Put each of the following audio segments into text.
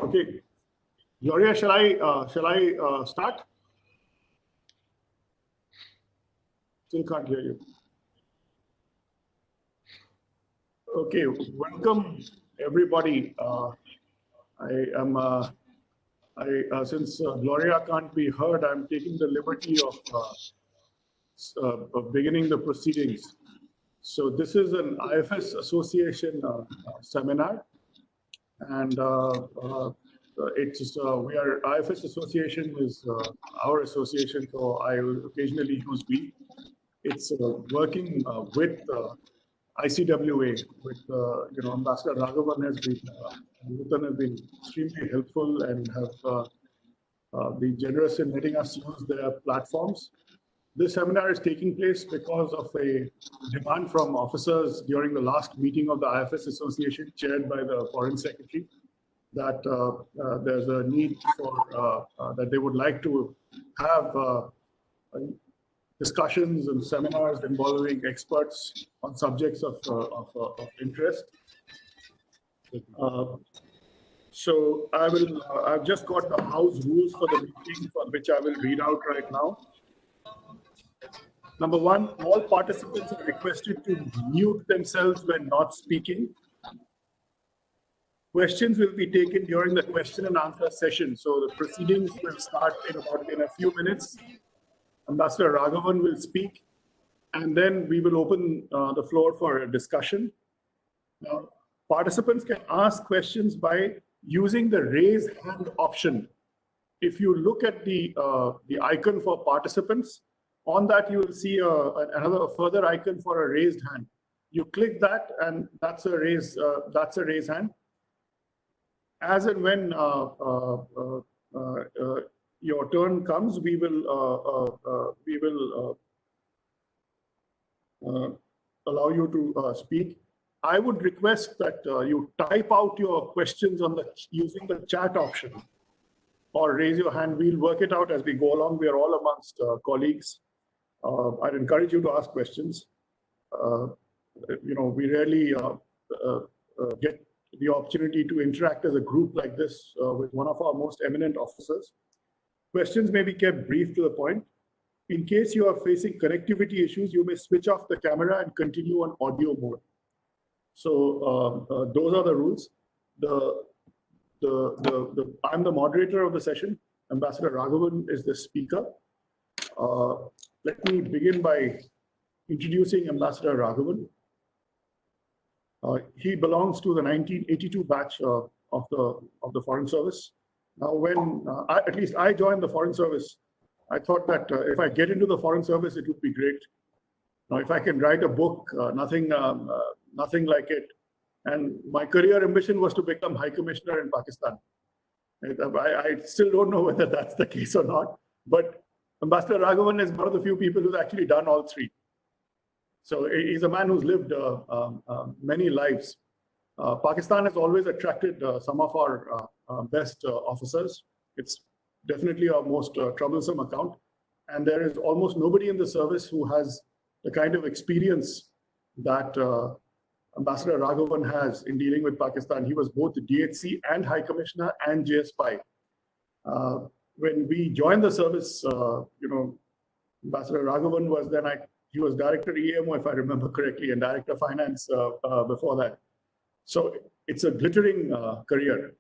Okay, Gloria, shall I start? Still can't hear you. Okay, welcome everybody. Since Gloria can't be heard, I'm taking the liberty of beginning the proceedings. So this is an IFS Association seminar, and IFS Association is our association, so I will occasionally use we. It's working with ICWA, with Ambassador Raghavan has been extremely helpful and have been generous in letting us use their platforms. This seminar is taking place because of a demand from officers during the last meeting of the IFS Association, chaired by the Foreign Secretary, that there's a need for that they would like to have discussions and seminars involving experts on subjects of interest. So I've just got the house rules for the meeting, for which I will read out right now. Number one, all participants are requested to mute themselves when not speaking. Questions will be taken during the question and answer session. So the proceedings will start in a few minutes. Ambassador Raghavan will speak, and then we will open the floor for a discussion. Now, participants can ask questions by using the raise hand option. If you look at the icon for participants, on that you will see another further icon for a raised hand. You click that, and that's a raise hand. As and when your turn comes, we will allow you to speak. I would request that you type out your questions using the chat option, or raise your hand. We'll work it out as we go along. We are all amongst colleagues. I'd encourage you to ask questions. We rarely get the opportunity to interact as a group like this with one of our most eminent officers. Questions may be kept brief to the point. In case you are facing connectivity issues, you may switch off the camera and continue on audio mode. So those are the rules. I'm the moderator of the session. Ambassador Raghavan is the speaker. Let me begin by introducing Ambassador Raghavan. He belongs to the 1982 batch of the Foreign Service. Now, when at least I joined the Foreign Service, I thought that if I get into the Foreign Service, it would be great. Now, if I can write a book, nothing like it. And my career ambition was to become High Commissioner in Pakistan. I still don't know whether that's the case or not. But Ambassador Raghavan is one of the few people who's actually done all three. So he's a man who's lived many lives. Pakistan has always attracted some of our best officers. It's definitely our most troublesome account. And there is almost nobody in the service who has the kind of experience that Ambassador Raghavan has in dealing with Pakistan. He was both the DHC and High Commissioner and JS Spy. When we joined the service, Ambassador Raghavan was then he was Director EMO, if I remember correctly, and Director Finance before that. So it's a glittering career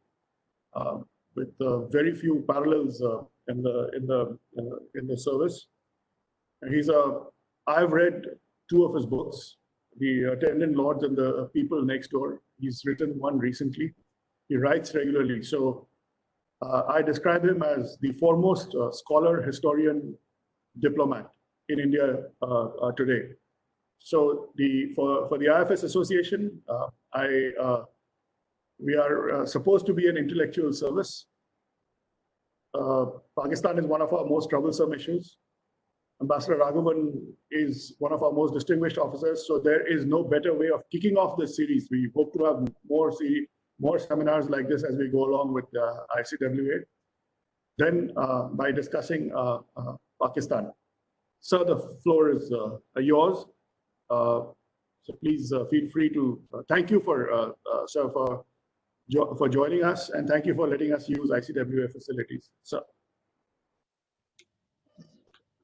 with very few parallels in the service. And I've read two of his books, The Attendant Lords and The People Next Door. He's written one recently. He writes regularly. So I describe him as the foremost scholar, historian, diplomat in India today. So for the IFS Association, we are supposed to be an intellectual service. Pakistan is one of our most troublesome issues. Ambassador Raghavan is one of our most distinguished officers. So there is no better way of kicking off this series. We hope to have more seminars like this as we go along with ICWA. Then by discussing Pakistan. Sir, the floor is yours. So please feel free to thank you for for joining us, and thank you for letting us use ICWA facilities. So,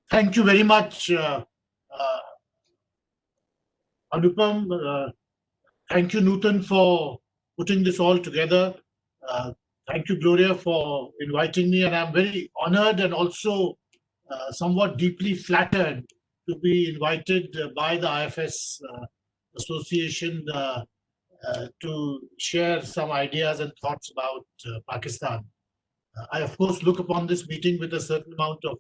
thank you very much, Anupam. Thank you, Nutan, for putting this all together. Thank you, Gloria, for inviting me, and I'm very honored and also somewhat deeply flattered to be invited by the IFS Association to share some ideas and thoughts about Pakistan. I, of course, look upon this meeting with a certain amount of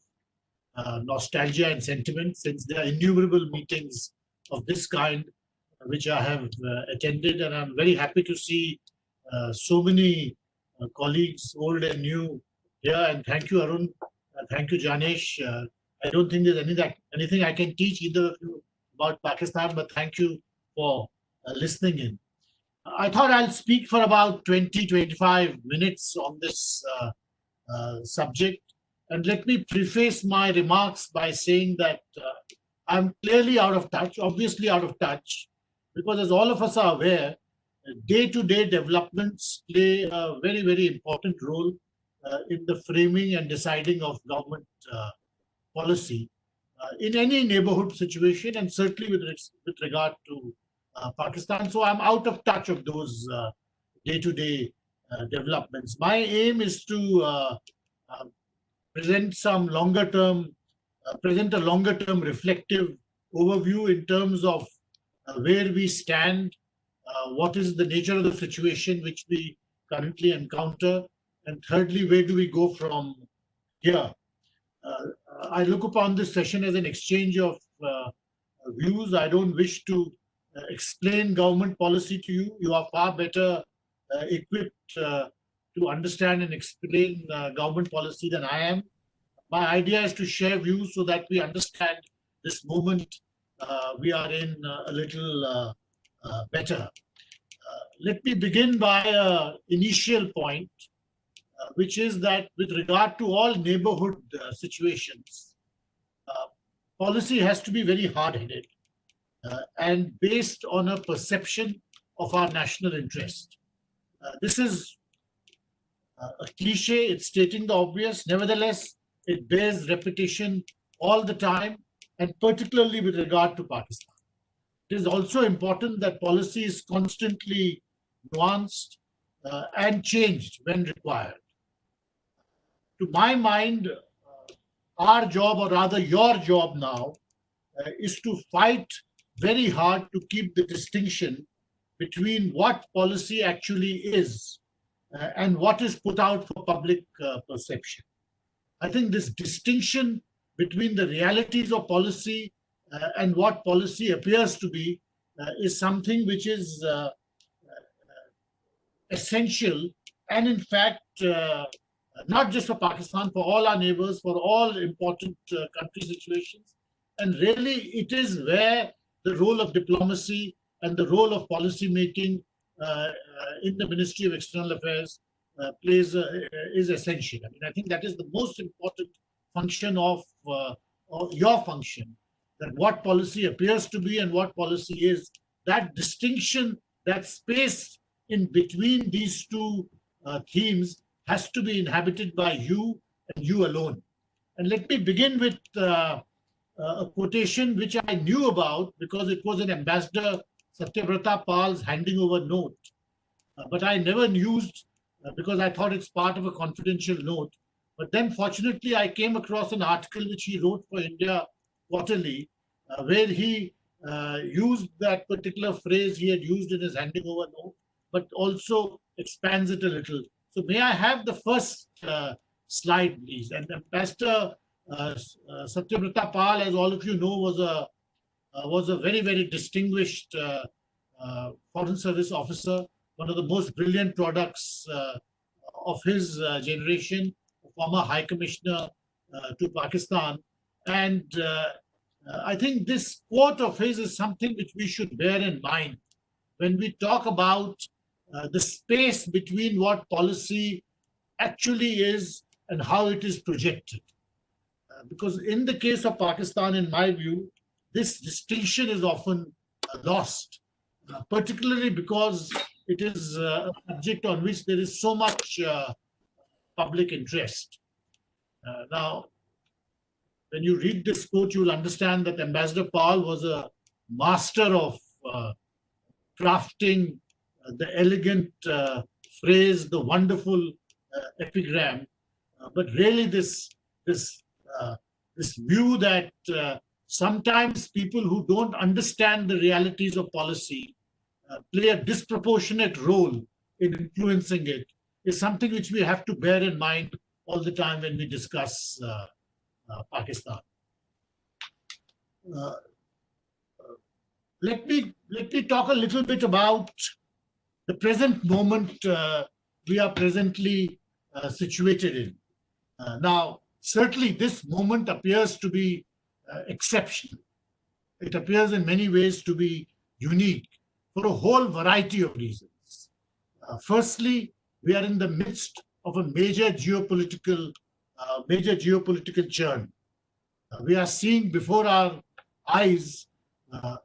nostalgia and sentiment, since there are innumerable meetings of this kind which I have attended, and I'm very happy to see so many colleagues, old and new, here. And thank you, Arun. Thank you, Janesh. I don't think there's anything I can teach either of you about Pakistan, but thank you for listening in. I thought I'll speak for about 20-25 minutes on this subject. And let me preface my remarks by saying that I'm clearly out of touch, obviously out of touch, because as all of us are aware, day-to-day developments play a very, very important role in the framing and deciding of government policy in any neighborhood situation, and certainly with regard to Pakistan. So I'm out of touch of those day-to-day developments. My aim is to present a longer-term reflective overview in terms of where we stand, what is the nature of the situation which we currently encounter, and thirdly, where do we go from here. I look upon this session as an exchange of views. I don't wish to explain government policy to you. You are far better equipped to understand and explain government policy than I am. My idea is to share views so that we understand this moment we are in a little better. Let me begin by an initial point, which is that with regard to all neighborhood situations, policy has to be very hard-headed and based on a perception of our national interest. This is a cliche, it's stating the obvious. Nevertheless, it bears repetition all the time, and particularly with regard to Pakistan. It is also important that policy is constantly nuanced and changed when required. To my mind, our job, or rather your job now, is to fight very hard to keep the distinction between what policy actually is and what is put out for public perception. I think this distinction between the realities of policy and what policy appears to be is something which is essential, and in fact, not just for Pakistan, for all our neighbors, for all important country situations. And really, it is where the role of diplomacy and the role of policy making in the Ministry of External Affairs is essential. I mean, I think that is the most important function of your function, that what policy appears to be and what policy is, that distinction, that space in between these two themes has to be inhabited by you and you alone. And let me begin with a quotation which I knew about because it was an Ambassador Satyavrata Pal's handing over note, but I never used because I thought it's part of a confidential note. But then fortunately I came across an article which he wrote for India Quarterly where he used that particular phrase he had used in his handing over note, but also expands it a little. So may I have the first slide, please? And Ambassador Satyavrata Pal, as all of you know, was a very, very distinguished Foreign Service officer, one of the most brilliant products of his generation, a former High Commissioner to Pakistan. And I think this quote of his is something which we should bear in mind when we talk about the space between what policy actually is and how it is projected. Because in the case of Pakistan, in my view, this distinction is often lost, particularly because it is a subject on which there is so much public interest. Now, when you read this quote, you will understand that Ambassador Paul was a master of crafting the elegant phrase, the wonderful epigram. But really, this view that sometimes people who don't understand the realities of policy play a disproportionate role in influencing it is something which we have to bear in mind all the time when we discuss Pakistan. Let me talk a little bit about the present moment we are presently situated in. Now, certainly this moment appears to be exceptional. It appears in many ways to be unique for a whole variety of reasons. Firstly, we are in the midst of a major geopolitical churn. We are seeing before our eyes a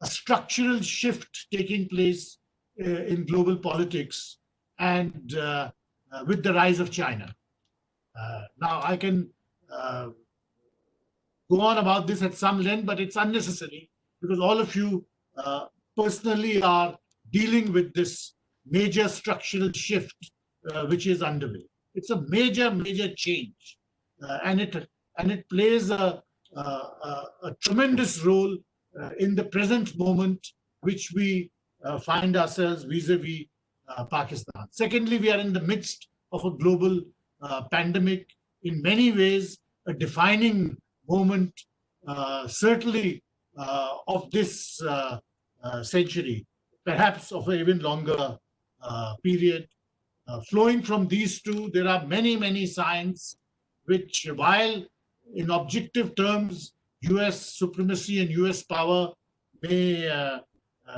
structural shift taking place in global politics, and with the rise of China. Now, I can go on about this at some length, but it's unnecessary because all of you personally are dealing with this major structural shift which is underway. It's a major change, and it plays a tremendous role in the present moment which we find ourselves vis-a-vis Pakistan. Secondly, we are in the midst of a global pandemic, in many ways a defining moment, certainly of this century, perhaps of an even longer period. Flowing from these two, there are many signs which, while in objective terms, US supremacy and US power may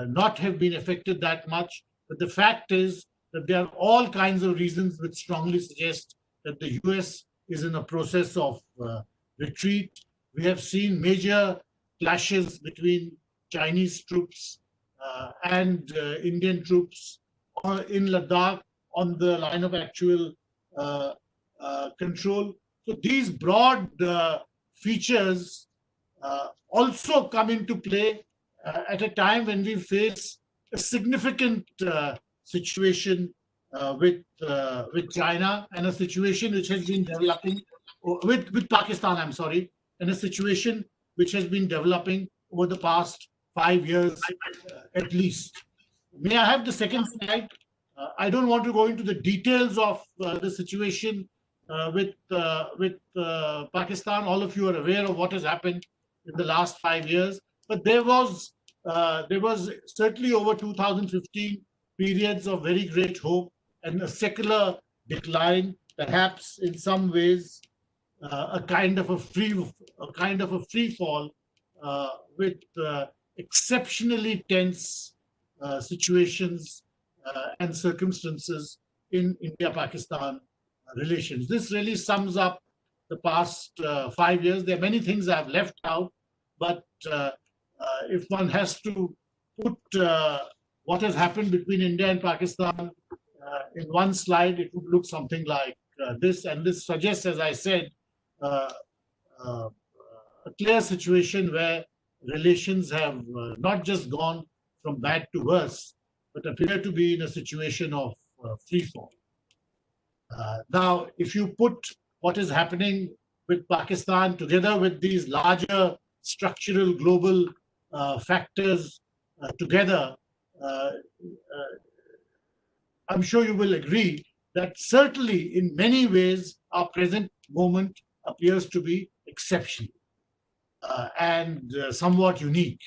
not have been affected that much, but the fact is that there are all kinds of reasons which strongly suggest that the US is in a process of retreat. We have seen major clashes between Chinese troops and Indian troops in Ladakh on the line of actual control. So these broad features also come into play at a time when we face a significant situation with China, and a situation which has been developing with Pakistan, I'm sorry, and a situation which has been developing over the past 5 years at least. May I have the second slide? I don't want to go into the details of the situation with Pakistan. All of you are aware of what has happened in the last 5 years, but there was certainly over 2015 periods of very great hope and a secular decline, perhaps in some ways a kind of a free fall with exceptionally tense situations and circumstances in India-Pakistan relations. This really sums up the past 5 years. There are many things I've left out, but if one has to put what has happened between India and Pakistan in one slide, it would look something like this. And this suggests, as I said, a clear situation where relations have not just gone from bad to worse, but appear to be in a situation of free fall. Now, if you put what is happening with Pakistan together with these larger structural global factors together, I'm sure you will agree that certainly in many ways our present moment appears to be exceptional and somewhat unique.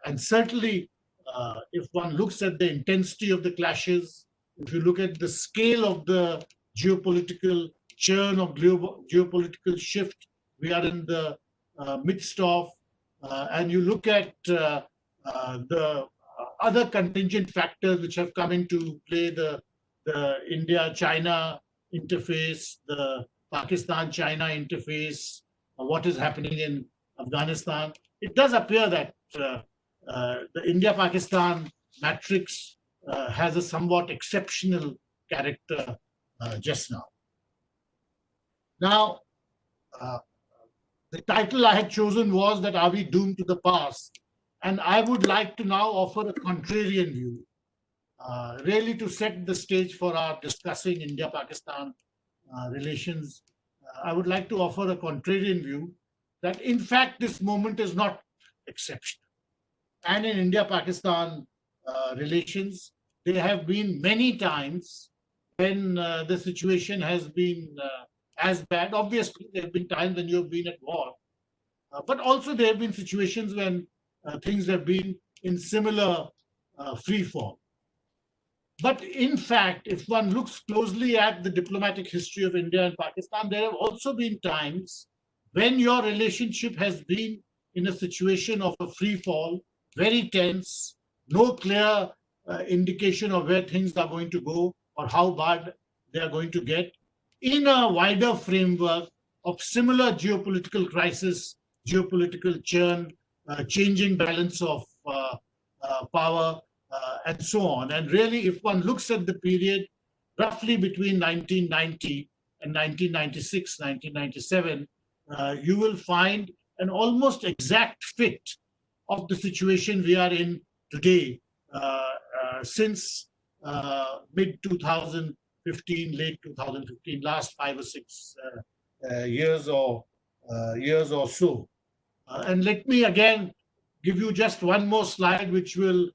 And certainly, if one looks at the intensity of the clashes, if you look at the scale of the geopolitical churn of global geopolitical shift we are in the midst of, and you look at the other contingent factors which have come into play, the India-China interface, the Pakistan-China interface, what is happening in Afghanistan, it does appear that the India-Pakistan matrix has a somewhat exceptional character just now. Now, the title I had chosen was that Are We Doomed to the Past? And I would like to now offer a contrarian view, really to set the stage for our discussing India-Pakistan relations. I would like to offer a contrarian view that in fact this moment is not exceptional. And in India-Pakistan relations, there have been many times when the situation has been as bad. Obviously, there have been times when you have been at war, but also there have been situations when things have been in similar free fall. But in fact, if one looks closely at the diplomatic history of India and Pakistan, there have also been times when your relationship has been in a situation of a free fall, very tense, no clear indication of where things are going to go or how bad they are going to get, in a wider framework of similar geopolitical crisis, geopolitical churn, changing balance of power, and so on. And really, if one looks at the period roughly between 1990 and 1996, 1997, you will find an almost exact fit of the situation we are in today since mid-2015, late 2015, last 5 or 6 years or so. And let me again give you just one more slide, which will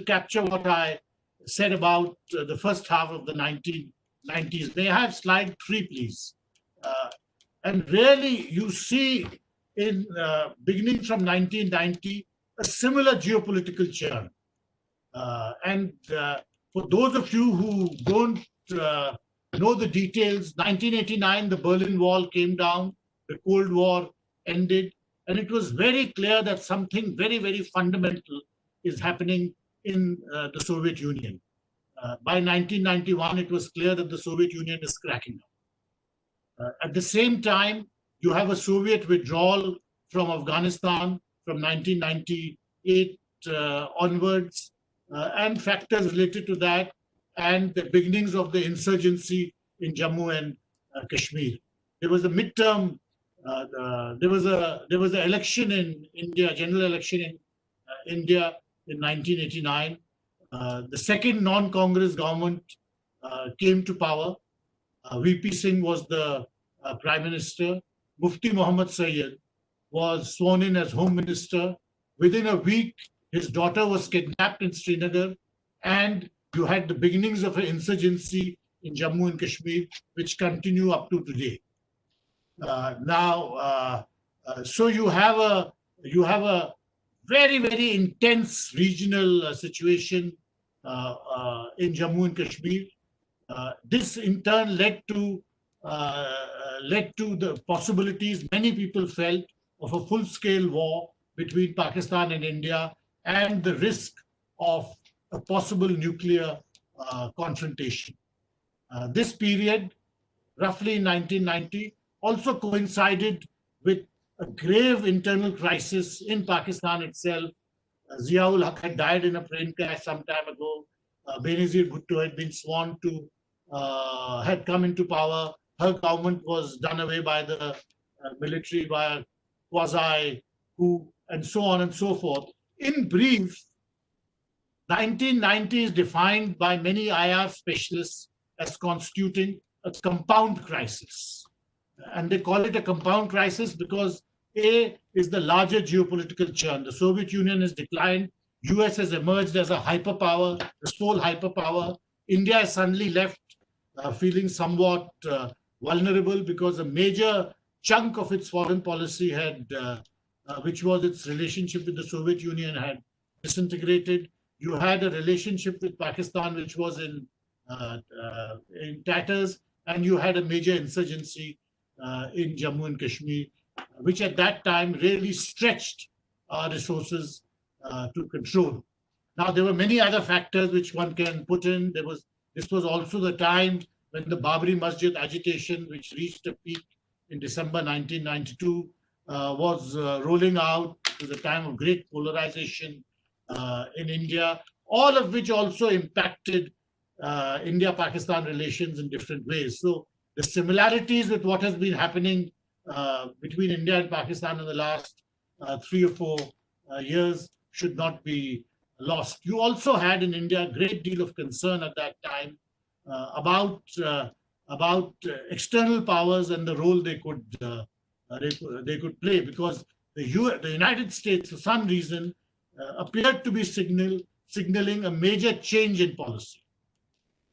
capture what I said about the first half of the 1990s. May I have slide 3, please? And really, you see in beginning from 1990, a similar geopolitical churn. And for those of you who don't know the details, 1989, the Berlin Wall came down, the Cold War ended, and it was very clear that something very, very fundamental is happening in the Soviet Union. By 1991, it was clear that the Soviet Union is cracking down. At the same time, you have a Soviet withdrawal from Afghanistan from 1998 onwards, and factors related to that, and the beginnings of the insurgency in Jammu and Kashmir. There was a midterm. There was an election in India, general election in India in 1989. The second non-Congress government came to power. VP Singh was the prime minister. Mufti Muhammad Sayyid was sworn in as home minister. Within a week, his daughter was kidnapped in Srinagar, and you had the beginnings of an insurgency in Jammu and Kashmir, which continue up to today. So you have a very, very intense regional situation in Jammu and Kashmir. This in turn led to the possibilities many people felt of a full-scale war between Pakistan and India, and the risk of a possible nuclear confrontation. This period, roughly in 1990, also coincided with a grave internal crisis in Pakistan itself. Ziaul Haq had died in a plane crash some time ago. Benazir Bhutto had been sworn to, had come into power. Her government was done away by the military, by a quasi-coup, and so on and so forth. In brief, 1990 is defined by many IR specialists as constituting a compound crisis. And they call it a compound crisis because A is the larger geopolitical churn. The Soviet Union has declined. US has emerged as a hyperpower, the sole hyperpower. India is suddenly left feeling somewhat vulnerable because a major chunk of its foreign policy had, which was its relationship with the Soviet Union, had disintegrated. You had a relationship with Pakistan which was in tatters, and you had a major insurgency in Jammu and Kashmir, which at that time really stretched our resources to control. Now, there were many other factors which one can put in. This was also the time when the Babri Masjid agitation, which reached a peak in December 1992, was rolling out. It was a time of great polarization. in India, all of which also impacted India-Pakistan relations in different ways. So the similarities with what has been happening between India and Pakistan in the last 3 or 4 years should not be lost. You also had in India a great deal of concern at that time about external powers and the role they could play, because the United States, for some reason, appeared to be signaling a major change in policy.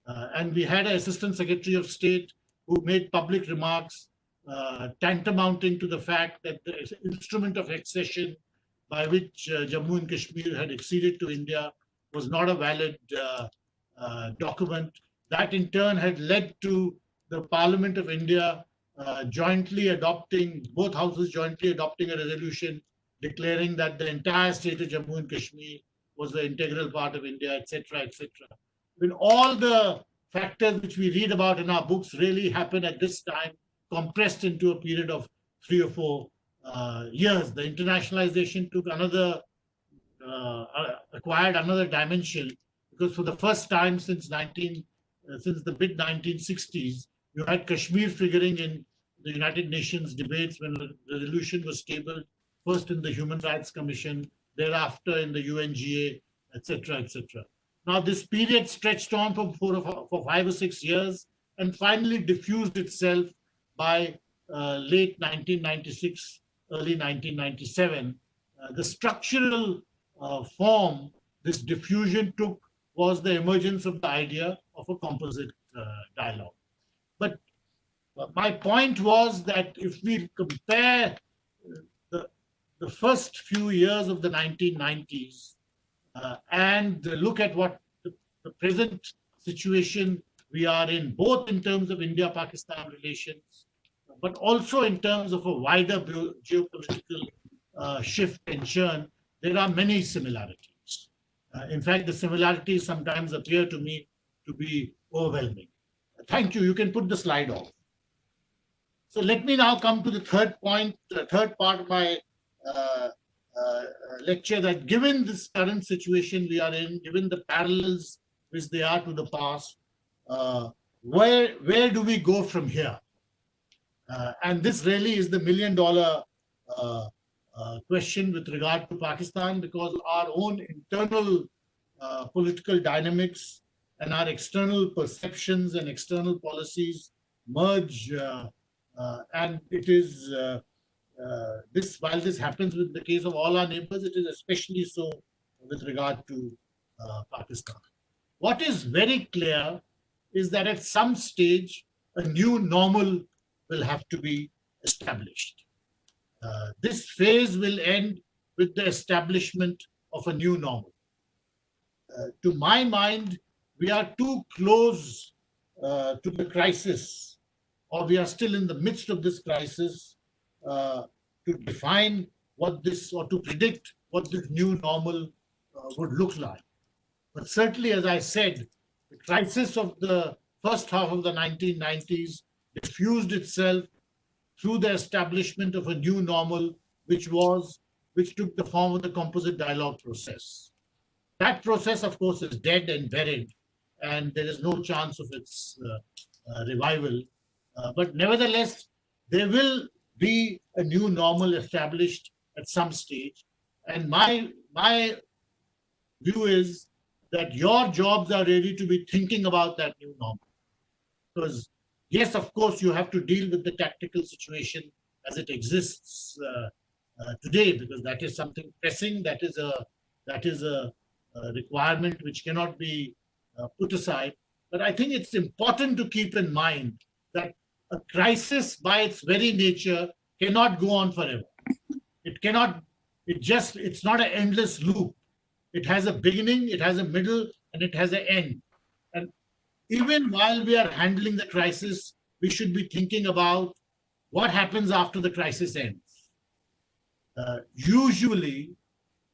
And we had an Assistant Secretary of State who made public remarks tantamounting to the fact that the instrument of accession by which Jammu and Kashmir had acceded to India was not a valid document. That in turn had led to the Parliament of India both houses jointly adopting a resolution declaring that the entire state of Jammu and Kashmir was the integral part of India, etc., etc. When all the factors which we read about in our books really happen at this time, compressed into a period of 3 or 4 years. The internationalization acquired another dimension, because for the first time since the mid-1960s, you had Kashmir figuring in the United Nations debates when the resolution was tabled, first in the Human Rights Commission, thereafter in the UNGA, etc., etc. Now, this period stretched on for 5 or 6 years and finally diffused itself by late 1996, early 1997. The structural form this diffusion took was the emergence of the idea of a composite dialogue. But my point was that if we compare the first few years of the 1990s and look at what the present situation we are in, both in terms of India-Pakistan relations, but also in terms of a wider geopolitical shift and churn, there are many similarities. In fact, the similarities sometimes appear to me to be overwhelming. Thank you. You can put the slide off. So let me now come to the third point, the third part of my lecture, that given this current situation we are in, given the parallels which they are to the past, where do we go from here? And this really is the million-dollar question with regard to Pakistan, because our own internal political dynamics and our external perceptions and external policies merge, and it is while this happens with the case of all our neighbors, it is especially so with regard to Pakistan. What is very clear is that at some stage a new normal will have to be established. This phase will end with the establishment of a new normal. To my mind, we are too close to the crisis, or we are still in the midst of this crisis, to define what this, or to predict what this new normal would look like. But certainly, as I said, the crisis of the first half of the 1990s diffused itself through the establishment of a new normal, which took the form of the composite dialogue process. That process, of course, is dead and buried, and there is no chance of its revival. But nevertheless, there will be a new normal established at some stage. And my view is that your jobs are really to be thinking about that new normal. Because yes, of course, you have to deal with the tactical situation as it exists today, because that is something pressing. That is a requirement which cannot be put aside. But I think it's important to keep in mind that a crisis by its very nature cannot go on forever. It cannot, it's not an endless loop. It has a beginning, it has a middle, and it has an end. And even while we are handling the crisis, we should be thinking about what happens after the crisis ends. Usually,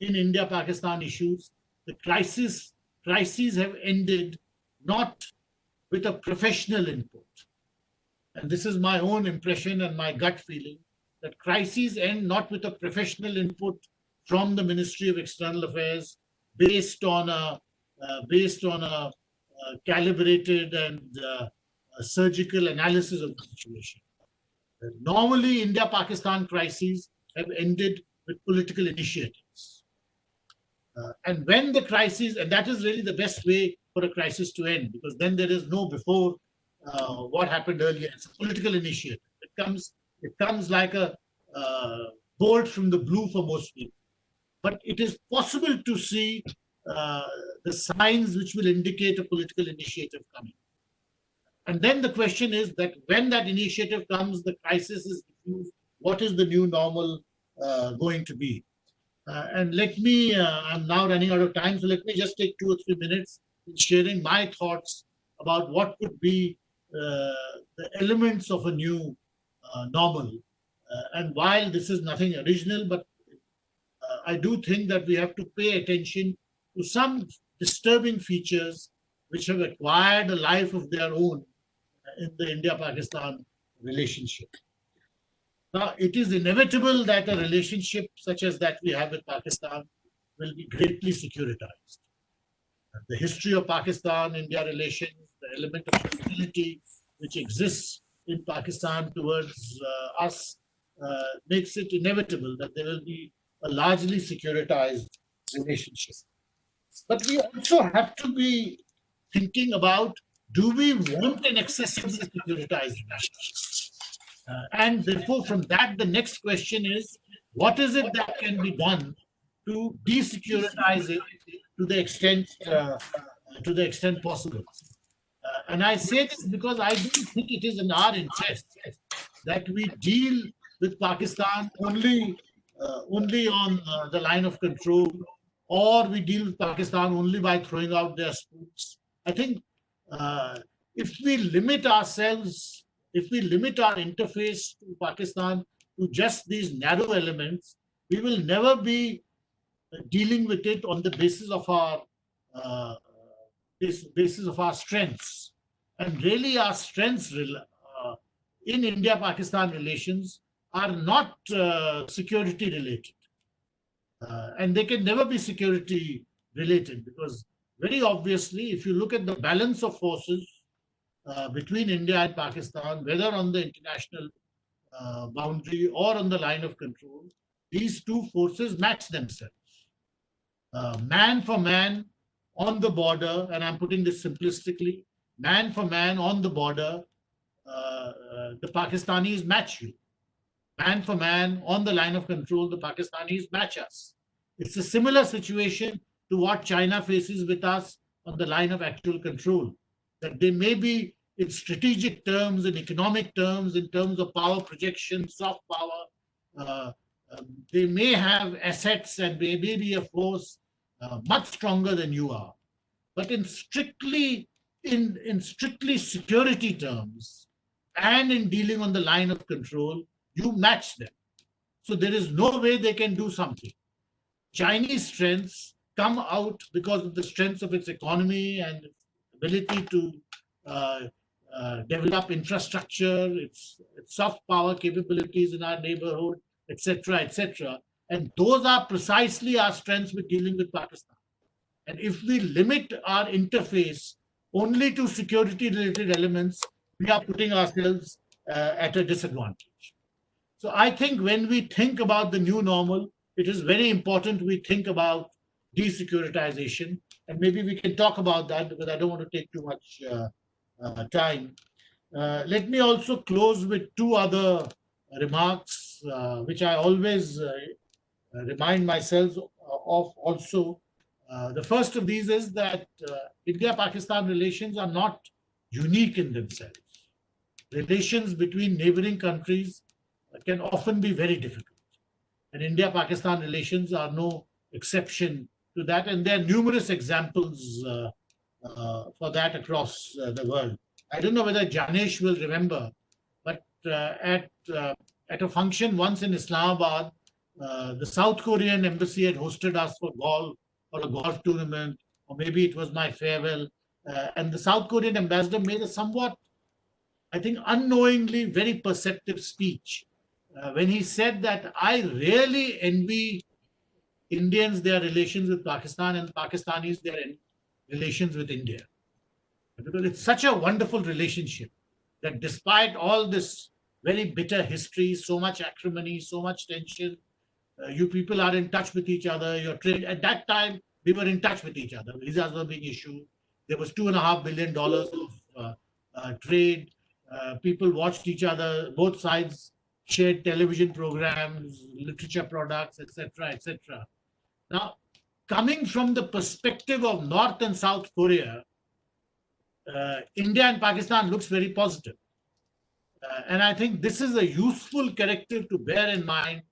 in India-Pakistan issues, the crises have ended not with a professional input. And this is my own impression and my gut feeling, that crises end not with a professional input from the Ministry of External Affairs, based on a calibrated and a surgical analysis of the situation. Normally, India-Pakistan crises have ended with political initiatives. And when the crisis, and that is really the best way for a crisis to end, because then there is no before what happened earlier. It's a political initiative. It comes like a bolt from the blue for most people. But it is possible to see the signs which will indicate a political initiative coming. And then the question is that when that initiative comes, the crisis is diffused. What is the new normal going to be? And let me, I'm now running out of time, so let me just take 2 or 3 minutes in sharing my thoughts about what could be the elements of a new normal. And while this is nothing original, but I do think that we have to pay attention to some disturbing features which have acquired a life of their own in the India-Pakistan relationship. Now, it is inevitable that a relationship such as that we have with Pakistan will be greatly securitized. The history of Pakistan-India relations, the element of hostility which exists in Pakistan towards us makes it inevitable that there will be a largely securitized relationship. But we also have to be thinking about, do we want an excessively securitized relationship? And therefore, from that, the next question is, what is it that can be done to desecuritize it to the extent possible? And I say this because I do think it is in our interest that we deal with Pakistan only on the line of control, or we deal with Pakistan only by throwing out their spooks. I think if we limit ourselves, if we limit our interface to Pakistan to just these narrow elements, we will never be dealing with it on the basis of our strengths. And really, our strengths in India-Pakistan relations are not security related. And they can never be security related, because very obviously, if you look at the balance of forces between India and Pakistan, whether on the international boundary or on the line of control, these two forces match themselves. Man for man on the border, and I'm putting this simplistically, man for man on the border, the Pakistanis match you. Man for man on the line of control, the Pakistanis match us. It's a similar situation to what China faces with us on the line of actual control. That they may be in strategic terms, in economic terms, in terms of power projection, soft power, they may have assets and they may be a force much stronger than you are. But in strictly security terms and in dealing on the line of control, you match them. So there is no way they can do something. Chinese strengths come out because of the strengths of its economy and its ability to develop infrastructure, its soft power capabilities in our neighborhood, etc., etc. And those are precisely our strengths with dealing with Pakistan. And if we limit our interface only to security-related elements, we are putting ourselves at a disadvantage. So I think when we think about the new normal, it is very important we think about desecuritization. And maybe we can talk about that because I don't want to take too much time. Let me also close with 2 other remarks, which I always remind myself of also. The first of these is that India-Pakistan relations are not unique in themselves. Relations between neighboring countries can often be very difficult. And India-Pakistan relations are no exception to that. And there are numerous examples for that across the world. I don't know whether Janesh will remember, but at a function once in Islamabad, the South Korean embassy had hosted us for golf or a golf tournament, or maybe it was my farewell. And the South Korean ambassador made a somewhat, I think, unknowingly very perceptive speech when he said that I really envy Indians, their relations with Pakistan, and Pakistanis, their relations with India. Because it's such a wonderful relationship that despite all this very bitter history, so much acrimony, so much tension, you people are in touch with each other. Your trade at that time, we were in touch with each other. Visas were being issued. There was $2.5 billion of trade. People watched each other. Both sides shared television programs, literature products, etc., etc. Now, coming from the perspective of North and South Korea, India and Pakistan looks very positive. And I think this is a useful corrective to bear in mind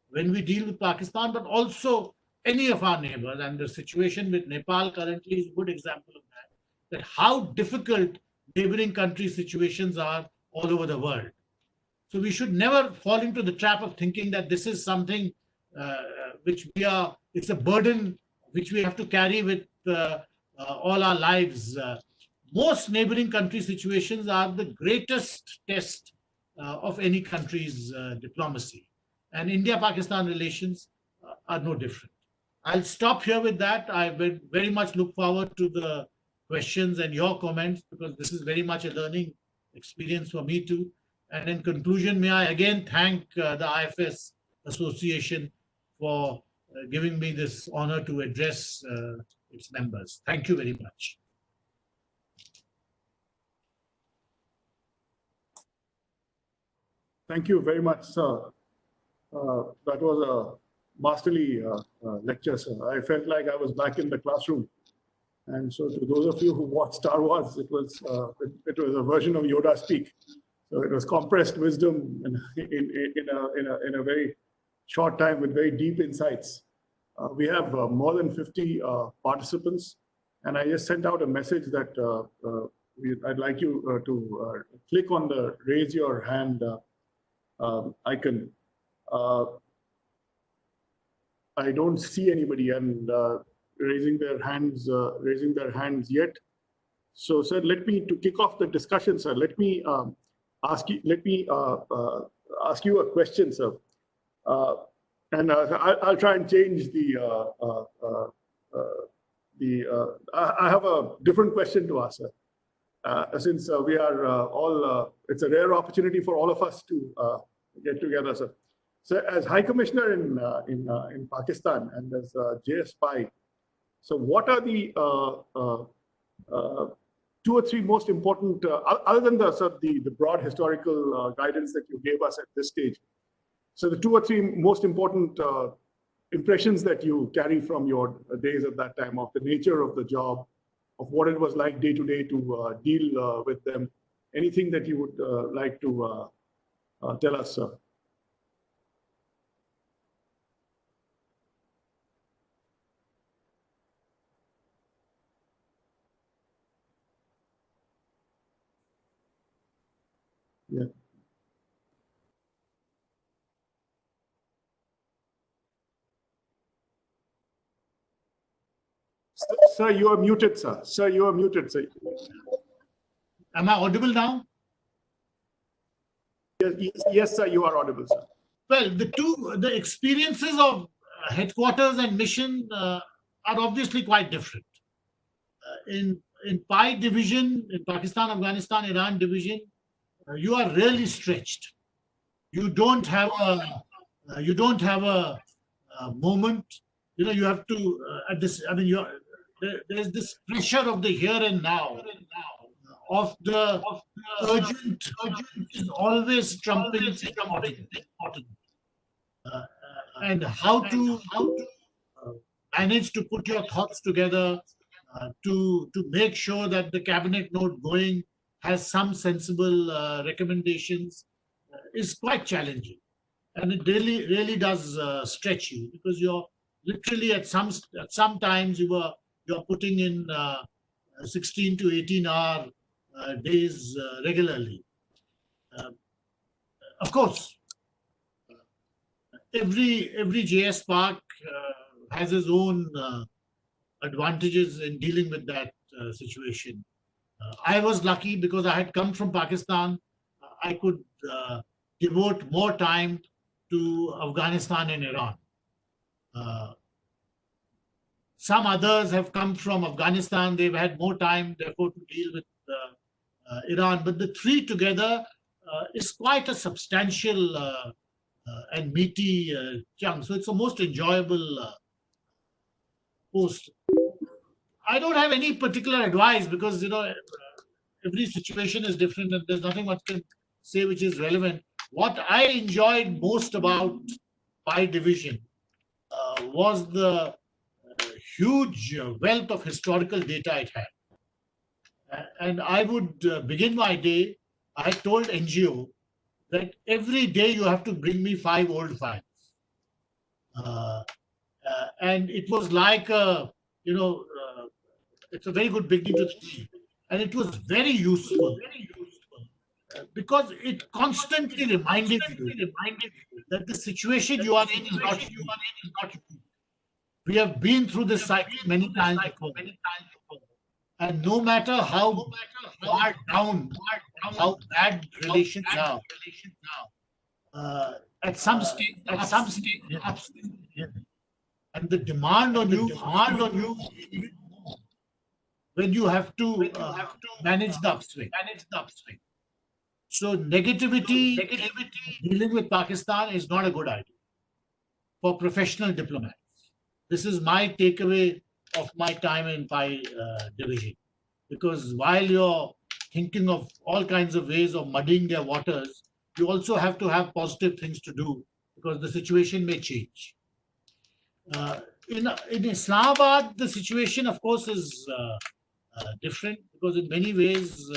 when we deal with Pakistan, but also any of our neighbors. And the situation with Nepal currently is a good example of that how difficult neighboring country situations are all over the world. So we should never fall into the trap of thinking that this is something it's a burden which we have to carry with all our lives. Most neighboring country situations are the greatest test of any country's diplomacy. And India-Pakistan relations are no different. I'll stop here with that. I would very much look forward to the questions and your comments, because this is very much a learning experience for me too. And in conclusion, may I again thank the IFS Association for giving me this honor to address its members. Thank you very much. Thank you very much, sir. That was a masterly lecture, sir. I felt like I was back in the classroom. And so to those of you who watched Star Wars, it was a version of Yoda speak. So it was compressed wisdom in a very short time with very deep insights. We have more than 50 participants, and I just sent out a message that I'd like you to click on the raise your hand icon. I don't see anybody and raising their hands yet. So, sir, to kick off the discussion, sir, let me ask you a question, sir. And I'll try and change I have a different question to ask, sir. Since we are all, it's a rare opportunity for all of us to get together, sir. So, as High Commissioner in Pakistan and as JSPI, so what are the 2 or 3 most important, other than the broad historical guidance that you gave us at this stage? So the 2 or 3 most important impressions that you carry from your days at that time of the nature of the job, of what it was like day to day to deal with them. Anything that you would like to tell us, sir? Yeah. Sir, you are muted, sir. Sir, you are muted, sir. Am I audible now? Yes, sir, you are audible, sir. Well, the experiences of headquarters and mission are obviously quite different. In PI division, in Pakistan, Afghanistan, Iran division, you are really stretched. You don't have a moment. You know, you have to at this. I mean, there's this pressure of the here and now, of the urgent is always trumping important. And how to manage to put your thoughts together to make sure that the cabinet note going has some sensible recommendations is quite challenging, and it really does stretch you, because you're literally at some times you're putting in 16 to 18-hour days regularly. Of course, every JS Park has its own advantages in dealing with that situation. I was lucky because I had come from Pakistan. I could devote more time to Afghanistan and Iran. Some others have come from Afghanistan. They've had more time, therefore, to deal with Iran. But the three together is quite a substantial and meaty chunk. So it's a most enjoyable post. I don't have any particular advice because, every situation is different and there's nothing much can say which is relevant. What I enjoyed most about my division was the huge wealth of historical data it had. And I would begin my day, I told NGO that every day you have to bring me 5 old files. And it was like it's a very good beginning to see. And it was very useful because it constantly reminded you that the situation you are in is not you. We have been through this cycle many times before. And no matter how far down, how bad relations are, at some stage, and the demand on you, when you have to manage the upswing. So negativity dealing with Pakistan is not a good idea for professional diplomats. This is my takeaway of my time in Pi division. Because while you're thinking of all kinds of ways of muddying their waters, you also have to have positive things to do because the situation may change. In Islamabad, the situation, of course, is different because in many ways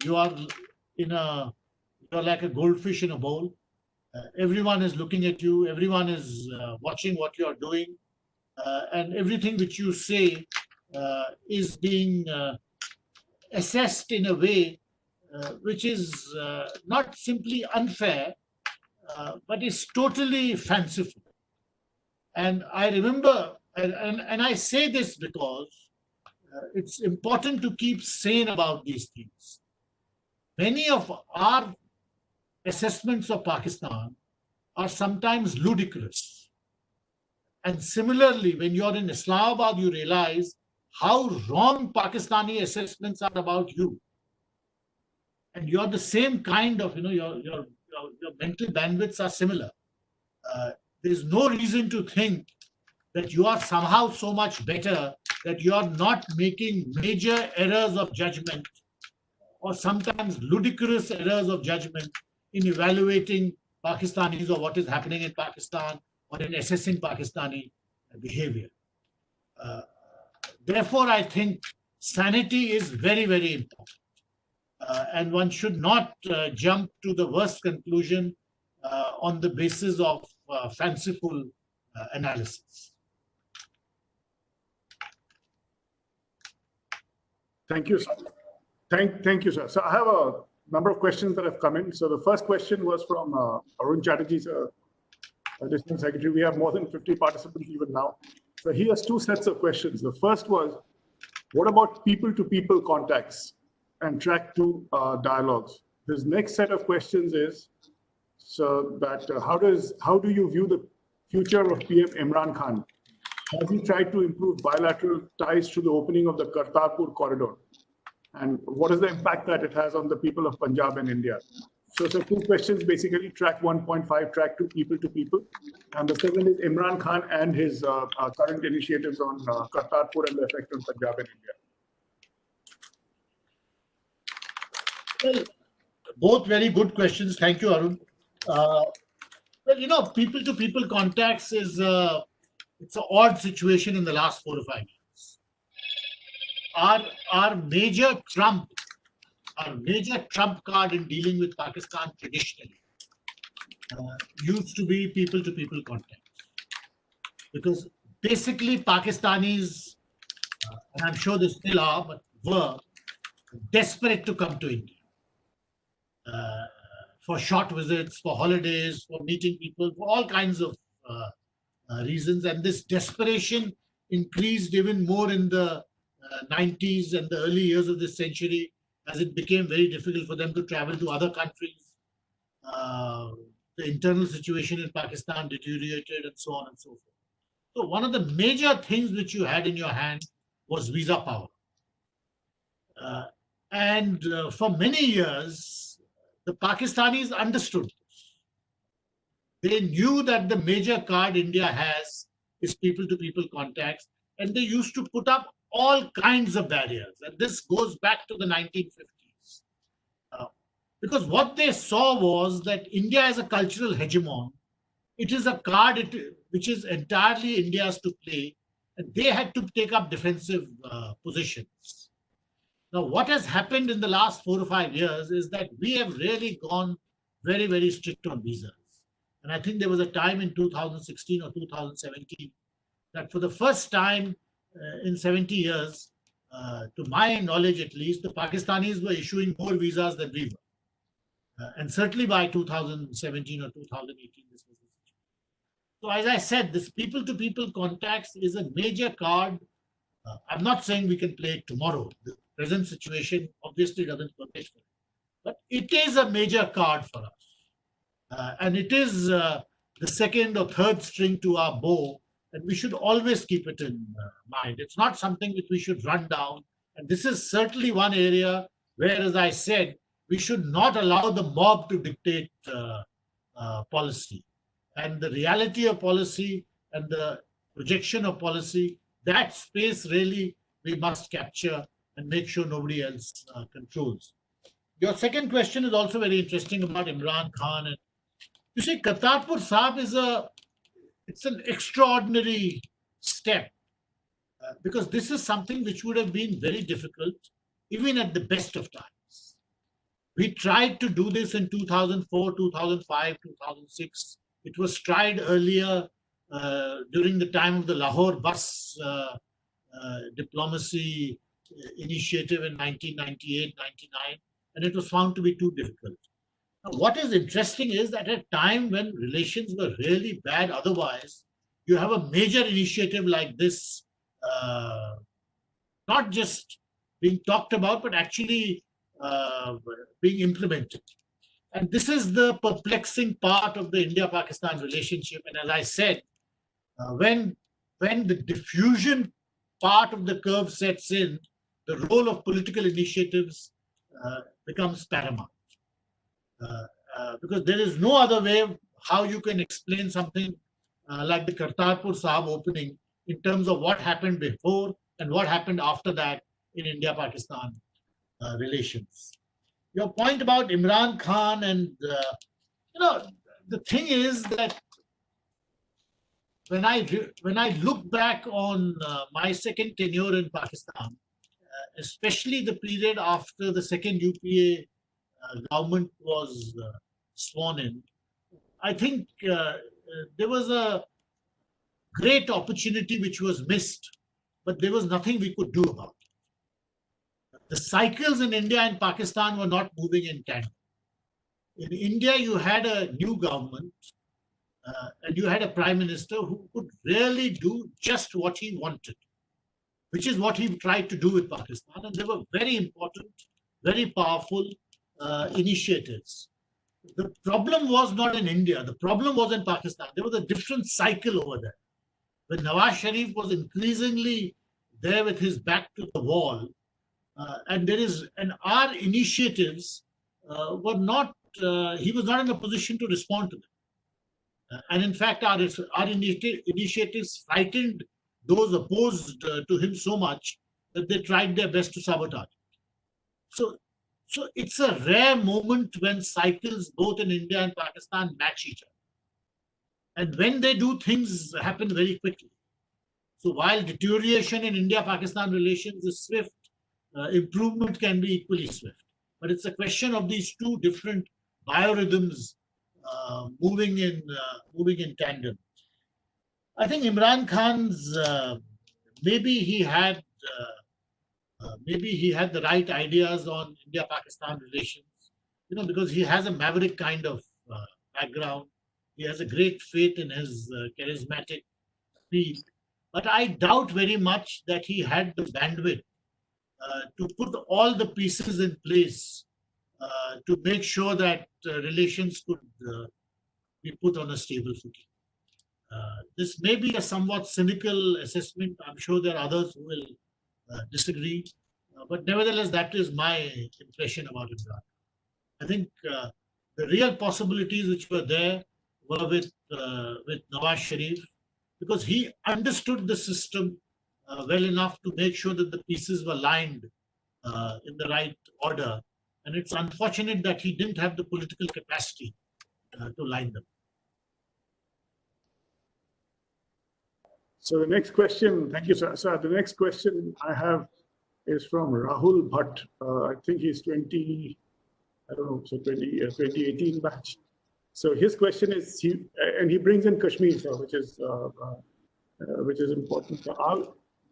you're like a goldfish in a bowl. Everyone is looking at you. Everyone is watching what you're doing. And everything which you say is being assessed in a way which is not simply unfair, but is totally fanciful. And I remember, and I say this because it's important to keep sane about these things. Many of our assessments of Pakistan are sometimes ludicrous. And similarly, when you're in Islamabad, you realize how wrong Pakistani assessments are about you. And you're the same kind of, your mental bandwidths are similar. There's no reason to think that you are somehow so much better that you are not making major errors of judgment or sometimes ludicrous errors of judgment in evaluating Pakistanis or what is happening in Pakistan or in assessing Pakistani behavior. Therefore, I think sanity is very, very important. And one should not jump to the worst conclusion on the basis of fanciful analysis. Thank you, sir. Thank you, sir. So I have a number of questions that have come in. So the first question was from Arun Chatterjee, sir, Additional Secretary. We have more than 50 participants even now. So he has two sets of questions. The first was, what about people-to-people contacts and track 2 dialogues? His next set of questions is, so that how do you view the future of PM Imran Khan? Has he tried to improve bilateral ties through the opening of the Kartarpur corridor? And what is the impact that it has on the people of Punjab and India? So 2 questions, basically track 1.5, track 2, people to people. And the second is Imran Khan and his current initiatives on Kartarpur and the effect on Punjab and Well, India. both very good questions. Thank you, Arun. Well, people-to-people contacts is it's an odd situation in the last 4 or 5 years. Our major trump card in dealing with Pakistan traditionally used to be people-to-people contacts, because basically Pakistanis, and I'm sure they still are, but were desperate to come to India for short visits, for holidays, for meeting people, for all kinds of reasons. And this desperation increased even more in the 90s and the early years of this century, as it became very difficult for them to travel to other countries. The internal situation in Pakistan deteriorated and so on and so forth. So one of the major things which you had in your hand was visa power. And for many years, the Pakistanis understood this. They knew that the major card India has is people-to-people contacts, and they used to put up all kinds of barriers. And this goes back to the 1950s. Because what they saw was that India as a cultural hegemon, it is a card which is entirely India's to play, and they had to take up defensive positions. Now, what has happened in the last 4 or 5 years is that we have really gone very, very strict on visas. And I think there was a time in 2016 or 2017 that for the first time in 70 years, to my knowledge at least, the Pakistanis were issuing more visas than we were. And certainly by 2017 or 2018, this was the situation. So as I said, this people-to-people contacts is a major card. I'm not saying we can play it tomorrow. The present situation obviously doesn't permit for it. But it is a major card for us. And it is the second or third string to our bow, and we should always keep it in mind. It's not something that we should run down. And this is certainly one area where, as I said, we should not allow the mob to dictate policy. And the reality of policy and the projection of policy, that space really we must capture and make sure nobody else controls. Your second question is also very interesting about Imran Khan. And you see, Kartarpur Sahib it's an extraordinary step because this is something which would have been very difficult even at the best of times. We tried to do this in 2004, 2005, 2006. It was tried earlier during the time of the Lahore bus diplomacy initiative in 1998, 99, and it was found to be too difficult. Now, what is interesting is that at a time when relations were really bad otherwise, you have a major initiative like this, not just being talked about, but actually being implemented. And this is the perplexing part of the India-Pakistan relationship. And as I said, when the diffusion part of the curve sets in, the role of political initiatives becomes paramount. Because there is no other way of how you can explain something like the Kartarpur Sahib opening in terms of what happened before and what happened after that in India-Pakistan relations. Your point about Imran Khan and, the thing is that when I look back on my second tenure in Pakistan, especially the period after the second UPA government was sworn in, I think there was a great opportunity which was missed, but there was nothing we could do about it. The cycles in India and Pakistan were not moving in tandem. In India, you had a new government and you had a prime minister who could really do just what he wanted, which is what he tried to do with Pakistan. And they were very important, very powerful initiatives. The problem was not in India. The problem was in Pakistan. There was a different cycle over there. When Nawaz Sharif was increasingly there with his back to the wall, and our initiatives were not, he was not in a position to respond to them. And in fact, our initiatives frightened those opposed to him so much that they tried their best to sabotage. So it's a rare moment when cycles both in India and Pakistan match each other. And when they do, things happen very quickly. So while deterioration in India-Pakistan relations is swift, improvement can be equally swift. But it's a question of these two different biorhythms moving in tandem. I think Imran Khan's maybe he had the right ideas on India-Pakistan relations, because he has a maverick kind of background. He has a great faith in his charismatic speech. But I doubt very much that he had the bandwidth to put all the pieces in place to make sure that relations could be put on a stable footing. This may be a somewhat cynical assessment. I'm sure there are others who will disagree. But nevertheless, that is my impression about Imran. I think the real possibilities which were there were with Nawaz Sharif, because he understood the system well enough to make sure that the pieces were lined in the right order. And it's unfortunate that he didn't have the political capacity to line them. So the next question, thank you, sir. So the next question I have is from Rahul Bhatt. I think he's 20, I don't know, so 2018 batch. So his question is, he brings in Kashmir, sir, which is important. So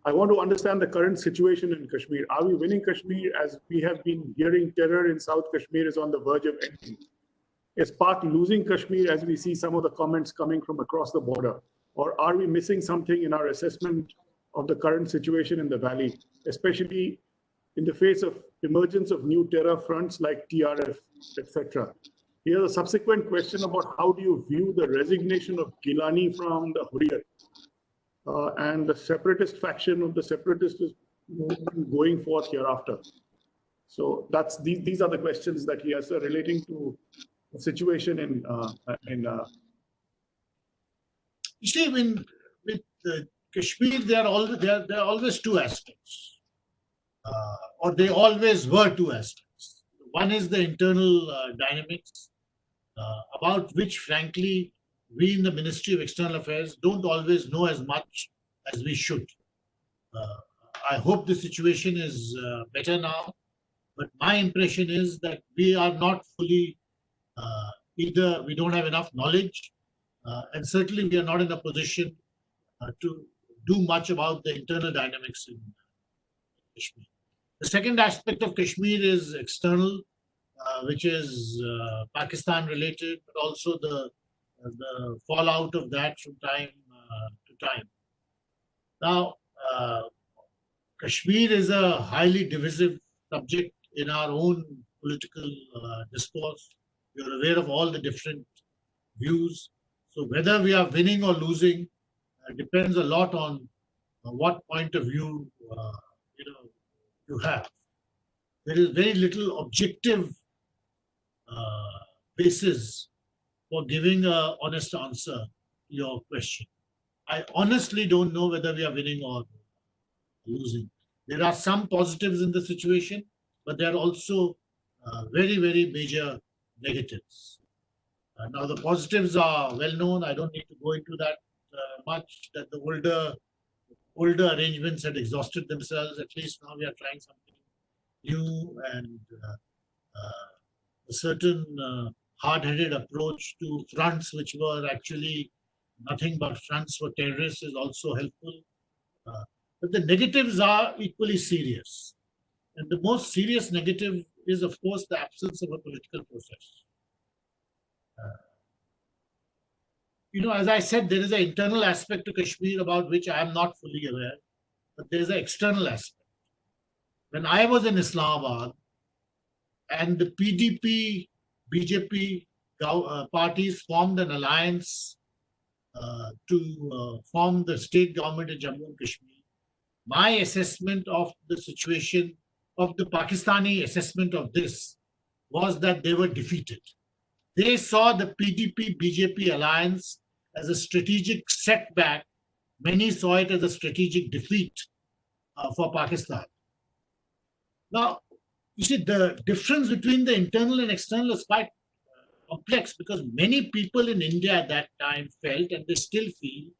I want to understand the current situation in Kashmir. Are we winning Kashmir? As we have been hearing, terror in South Kashmir is on the verge of ending. Is Pak losing Kashmir as we see some of the comments coming from across the border? Or are we missing something in our assessment of the current situation in the valley, especially in the face of emergence of new terror fronts like TRF, etc.? Here's a subsequent question about how do you view the resignation of Gilani from the Hurriyat and the separatist faction of the separatist movement going forth hereafter? So these are the questions that he has relating to the situation in You see, with Kashmir, there are always two aspects, or they always were two aspects. One is the internal dynamics, about which, frankly, we in the Ministry of External Affairs don't always know as much as we should. I hope the situation is better now, but my impression is that we are not fully, either we don't have enough knowledge, and certainly we are not in a position to do much about the internal dynamics in Kashmir. The second aspect of Kashmir is external, which is Pakistan related, but also the fallout of that from time to time. Now, Kashmir is a highly divisive subject in our own political discourse. You're aware of all the different views. So whether we are winning or losing depends a lot on what point of view you have. There is very little objective basis for giving an honest answer to your question. I honestly don't know whether we are winning or losing. There are some positives in the situation, but there are also very, very major negatives. Now, the positives are well known. I don't need to go into that much, that the older arrangements had exhausted themselves. At least now we are trying something new, and a certain hard-headed approach to fronts which were actually nothing but fronts for terrorists is also helpful. But the negatives are equally serious. And the most serious negative is, of course, the absence of a political process. As I said, there is an internal aspect to Kashmir about which I am not fully aware, but there is an external aspect. When I was in Islamabad and the PDP, BJP parties formed an alliance to form the state government in Jammu and Kashmir, my assessment of the situation, of the Pakistani assessment of this, was that they were defeated. They saw the PDP-BJP alliance as a strategic setback. Many saw it as a strategic defeat for Pakistan. Now, you see, the difference between the internal and external is quite complex, because many people in India at that time felt, and they still feel,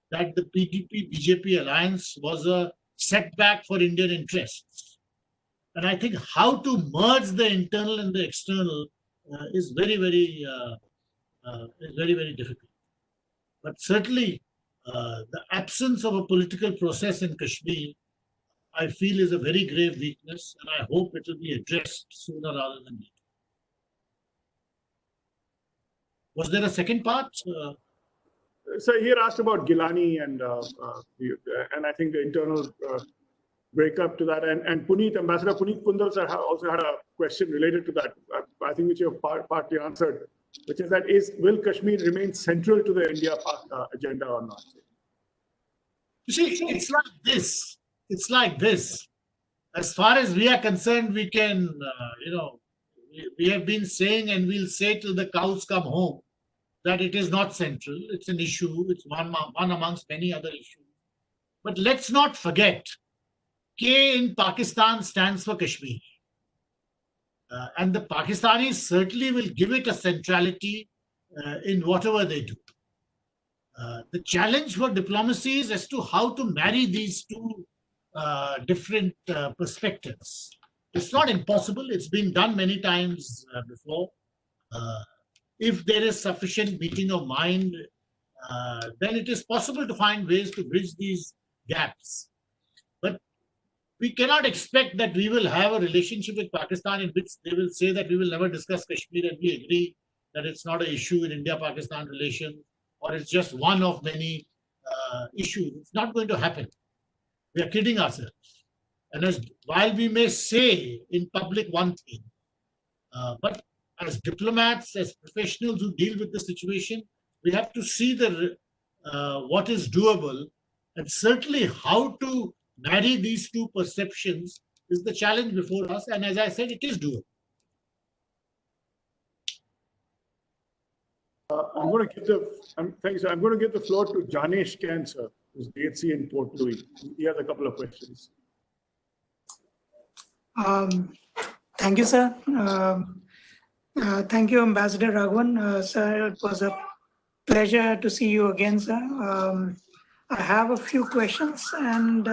that the PDP-BJP alliance was a setback for Indian interests. And I think how to merge the internal and the external is very, very difficult. But certainly, the absence of a political process in Kashmir, I feel, is a very grave weakness, and I hope it will be addressed sooner rather than later. Was there a second part? So he had asked about Gilani and I think the internal breakup to that. And Ambassador Puneet Kundal sir also had a question related to that, I think, which you have partly answered. which is that will Kashmir remain central to the India-Pak agenda or not? You see, it's like this. It's like this. As far as we are concerned, we can, we have been saying and we'll say till the cows come home that it is not central. It's an issue. It's one amongst many other issues. But let's not forget, K in Pakistan stands for Kashmir. And the Pakistanis certainly will give it a centrality in whatever they do. The challenge for diplomacy is as to how to marry these two different perspectives. It's not impossible. It's been done many times before. If there is sufficient meeting of mind, then it is possible to find ways to bridge these gaps. But we cannot expect that we will have a relationship with Pakistan in which they will say that we will never discuss Kashmir and we agree that it's not an issue in India-Pakistan relations, or it's just one of many issues. It's not going to happen. We are kidding ourselves. And while we may say in public one thing, but as diplomats, as professionals who deal with the situation, we have to see what is doable, and certainly how to marry these two perceptions is the challenge before us. And as I said, it is doable. I'm going to give the floor to Janesh Cancer, who's DHC in Port Louis. He has a couple of questions. Thank you, sir. Thank you, Ambassador Raghavan. Sir, it was a pleasure to see you again, sir. I have a few questions, and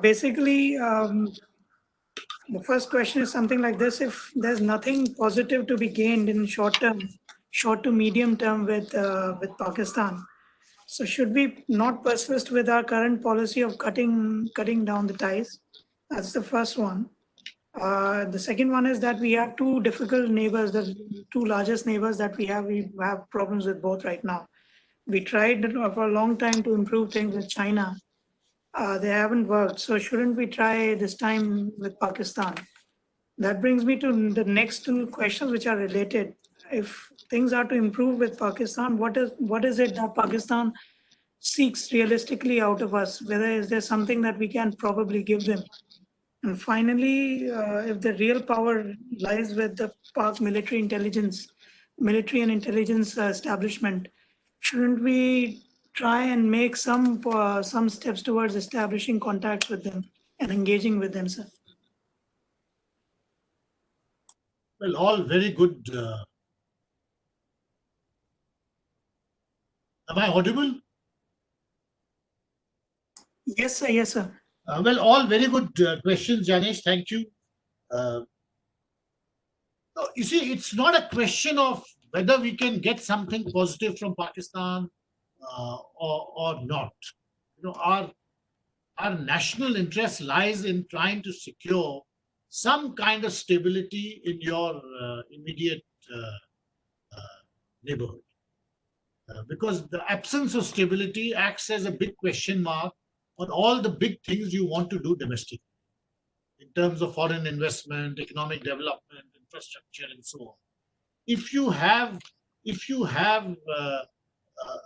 basically, the first question is something like this: if there's nothing positive to be gained in short to medium term with Pakistan, so should we not persist with our current policy of cutting down the ties? That's the first one. The second one is that we have two difficult neighbors, the two largest neighbors that we have problems with both right now. We tried for a long time to improve things with China. They haven't worked. So shouldn't we try this time with Pakistan? That brings me to the next two questions which are related. If things are to improve with Pakistan, what is it that Pakistan seeks realistically out of us? Whether is there something that we can probably give them? And finally, if the real power lies with the Pak military and intelligence establishment, shouldn't we try and make some steps towards establishing contacts with them and engaging with them, sir? Well, all very good. Am I audible? Yes, sir. Yes, sir. Well, all very good questions, Janesh. Thank you. You see, it's not a question of whether we can get something positive from Pakistan or not. Our national interest lies in trying to secure some kind of stability in your immediate neighborhood. Because the absence of stability acts as a big question mark on all the big things you want to do domestically in terms of foreign investment, economic development, infrastructure, and so on. If you have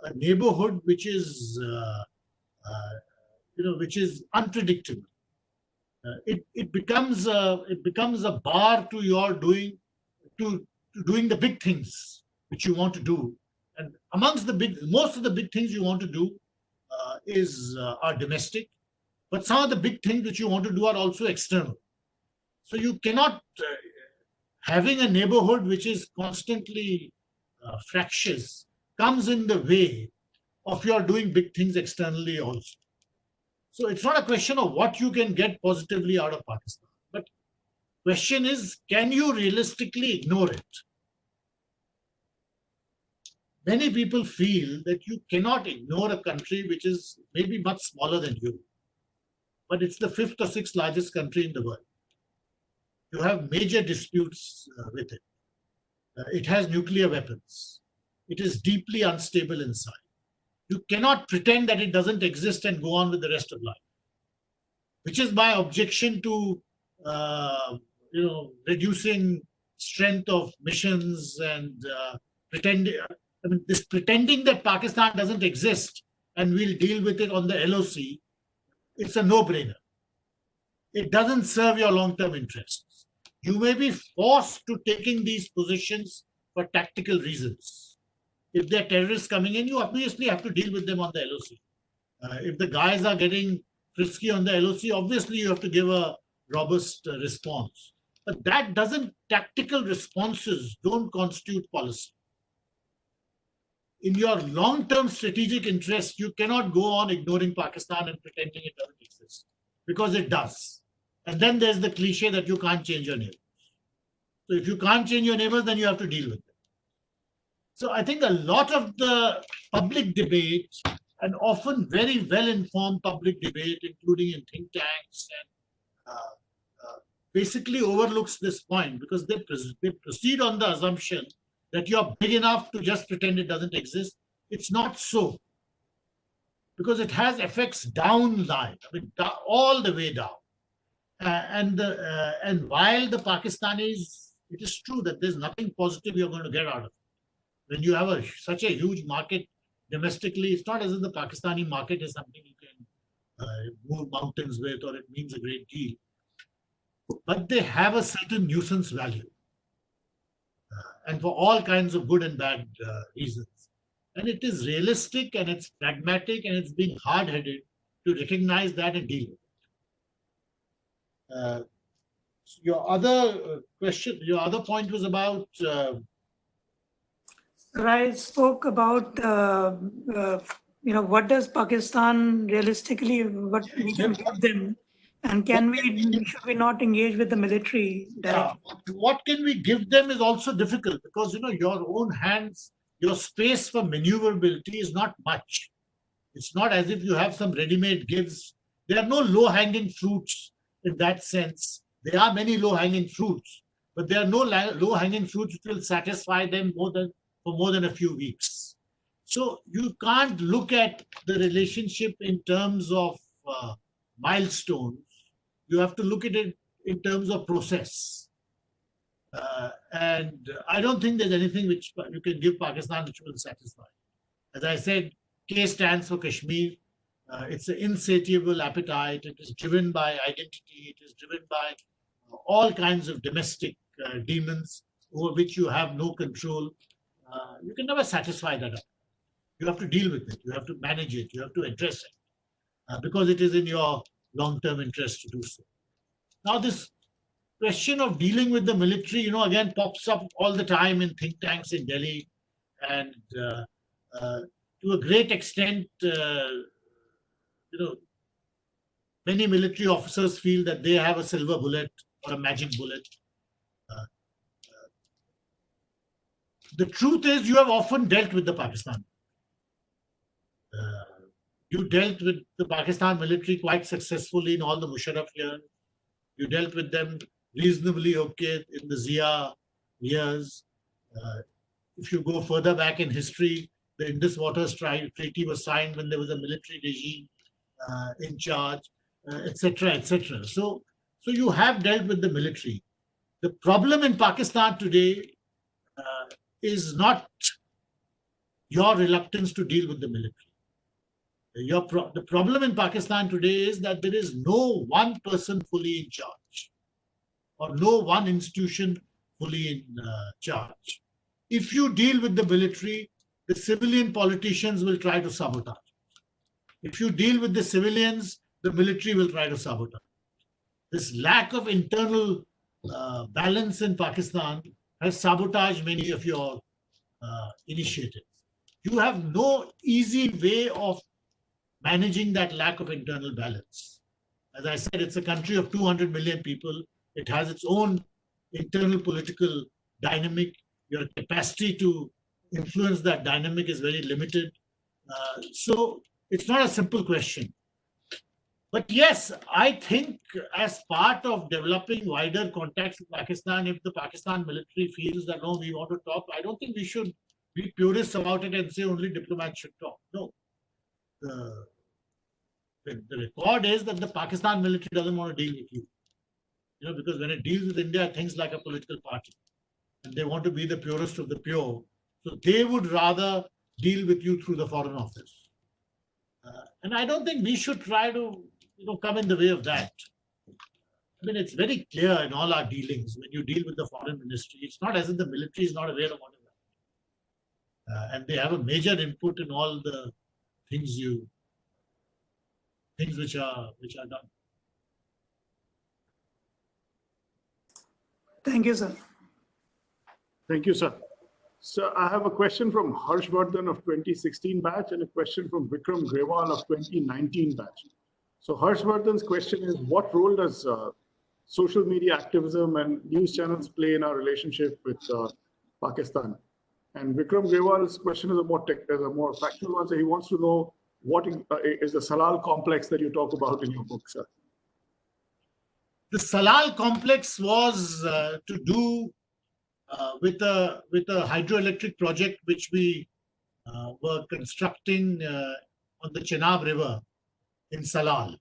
a neighborhood which is unpredictable, it becomes a bar to your doing the big things which you want to do. And most of the big things you want to do are domestic, but some of the big things which you want to do are also external. So you cannot, having a neighborhood which is constantly fractious comes in the way of your doing big things externally also. So it's not a question of what you can get positively out of Pakistan, but question is, can you realistically ignore it? Many people feel that you cannot ignore a country which is maybe much smaller than you, but it's the 5th or 6th largest country in the world. You have major disputes with it. It has nuclear weapons. It is deeply unstable inside. You cannot pretend that it doesn't exist and go on with the rest of life, which is my objection to reducing strength of missions and pretending. I mean, this pretending that Pakistan doesn't exist and we'll deal with it on the LOC, it's a no-brainer. It doesn't serve your long-term interests. You may be forced to taking these positions for tactical reasons. If there are terrorists coming in, you obviously have to deal with them on the LOC. If the guys are getting frisky on the LOC, obviously you have to give a robust response. But that doesn't, tactical responses don't constitute policy. In your long-term strategic interest, you cannot go on ignoring Pakistan and pretending it doesn't exist, because it does. And then there's the cliche that you can't change your neighbors. So if you can't change your neighbors, then you have to deal with them. So I think a lot of the public debate, and often very well-informed public debate, including in think tanks, and basically overlooks this point, because they proceed on the assumption that you're big enough to just pretend it doesn't exist. It's not so, because it has effects down the line, I mean, all the way down. And while the Pakistanis, it is true that there's nothing positive you're going to get out of it. When you have such a huge market domestically, it's not as if the Pakistani market is something you can move mountains with, or it means a great deal. But they have a certain nuisance value. And for all kinds of good and bad reasons. And it is realistic, and it's pragmatic, and it's being hard-headed to recognize that and deal with it. Your other question, your other point was about... I spoke about, what does Pakistan realistically, what we can give them, and should we not engage with the military directly? Yeah. What can we give them is also difficult, because, your own hands, your space for maneuverability is not much. It's not as if you have some ready-made gives. There are no low-hanging fruits in that sense. There are many low-hanging fruits, but there are no low-hanging fruits which will satisfy them for more than a few weeks. So you can't look at the relationship in terms of milestones. You have to look at it in terms of process. And I don't think there's anything which you can give Pakistan which will satisfy. As I said, K stands for Kashmir. It's an insatiable appetite. It is driven by identity. It is driven by all kinds of domestic demons over which you have no control. You can never satisfy that up. You have to deal with it. You have to manage it. You have to address it because it is in your long-term interest to do so. Now, this question of dealing with the military, again, pops up all the time in think tanks in Delhi. And to a great extent, many military officers feel that they have a silver bullet or a magic bullet. The truth is, you have often dealt with the Pakistan. You dealt with the Pakistan military quite successfully in all the Musharraf years. You dealt with them reasonably okay in the Zia years. If you go further back in history, the Indus Waters Treaty was signed when there was a military regime in charge, etc., etc. So you have dealt with the military. The problem in Pakistan today is not your reluctance to deal with the military. The problem in Pakistan today is that there is no one person fully in charge, or no one institution fully in charge. If you deal with the military, the civilian politicians will try to sabotage. If you deal with the civilians, the military will try to sabotage. This lack of internal balance in Pakistan has sabotaged many of your initiatives. You have no easy way of managing that lack of internal balance. As I said, it's a country of 200 million people. It has its own internal political dynamic. Your capacity to influence that dynamic is very limited. So it's not a simple question. But yes, I think as part of developing wider contacts with Pakistan, if the Pakistan military feels that, no, we want to talk, I don't think we should be purists about it and say only diplomats should talk. No. The record is that the Pakistan military doesn't want to deal with you. Because when it deals with India, it thinks like a political party. and they want to be the purest of the pure. So they would rather deal with you through the Foreign Office. And I don't think we should try to come in the way of that. I mean, it's very clear in all our dealings when you deal with the Foreign Ministry. It's not as if the military is not aware of what is happening. And they have a major input in all the things which are done. Thank you, sir. Thank you, sir. So I have a question from Harshvardhan of 2016 batch and a question from Vikram Grewal of 2019 batch. So Harshvardhan's question is, what role does social media activism and news channels play in our relationship with Pakistan? And Vikram Grewal's question is a more factual one. So he wants to know what is the Salah complex that you talk about in your book, sir? The Salah complex was to do with a hydroelectric project which we were constructing on the Chenab River in Salah.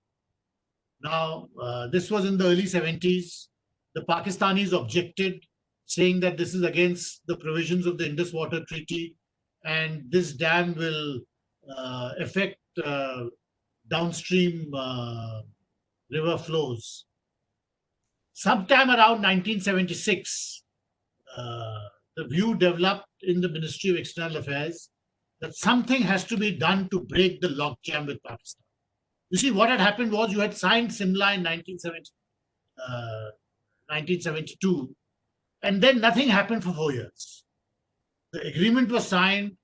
Now, this was in the early 70s. The Pakistanis objected, saying that this is against the provisions of the Indus Water Treaty, and this dam will affect downstream river flows. Sometime around 1976, the view developed in the Ministry of External Affairs that something has to be done to break the logjam with Pakistan. You see, what had happened was you had signed Simla in 1972, and then nothing happened for 4 years. The agreement was signed,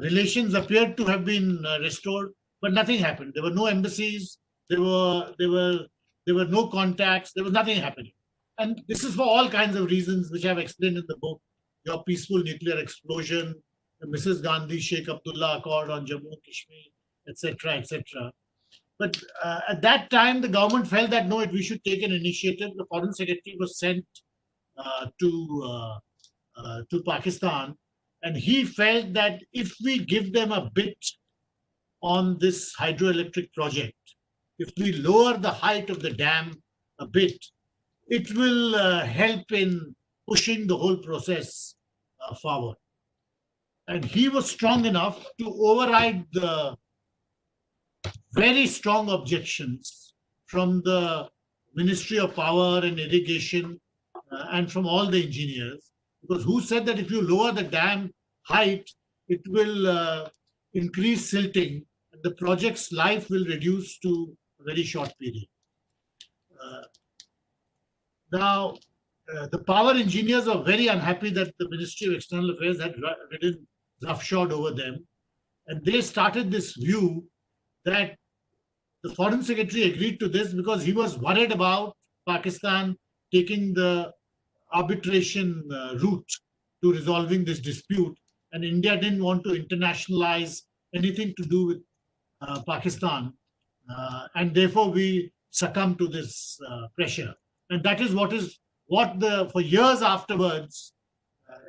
relations appeared to have been restored, but nothing happened. There were no embassies, there were no contacts, there was nothing happening. And this is for all kinds of reasons, which I've explained in the book. Your peaceful nuclear explosion, the Mrs. Gandhi Sheikh Abdullah Accord on Jammu and Kashmir, etc., etc. But at that time, the government felt that no, we should take an initiative. The Foreign Secretary was sent to Pakistan, and he felt that if we give them a bit on this hydroelectric project, if we lower the height of the dam a bit, it will help in pushing the whole process forward. And he was strong enough to override the very strong objections from the Ministry of Power and Irrigation and from all the engineers, because who said that if you lower the dam height, it will increase silting and the project's life will reduce to a very short period. Now, the power engineers are very unhappy that the Ministry of External Affairs had ridden roughshod over them, and they started this view that the Foreign Secretary agreed to this because he was worried about Pakistan taking the arbitration route to resolving this dispute, and India didn't want to internationalize anything to do with Pakistan, and therefore we succumbed to this pressure. And that is for years afterwards,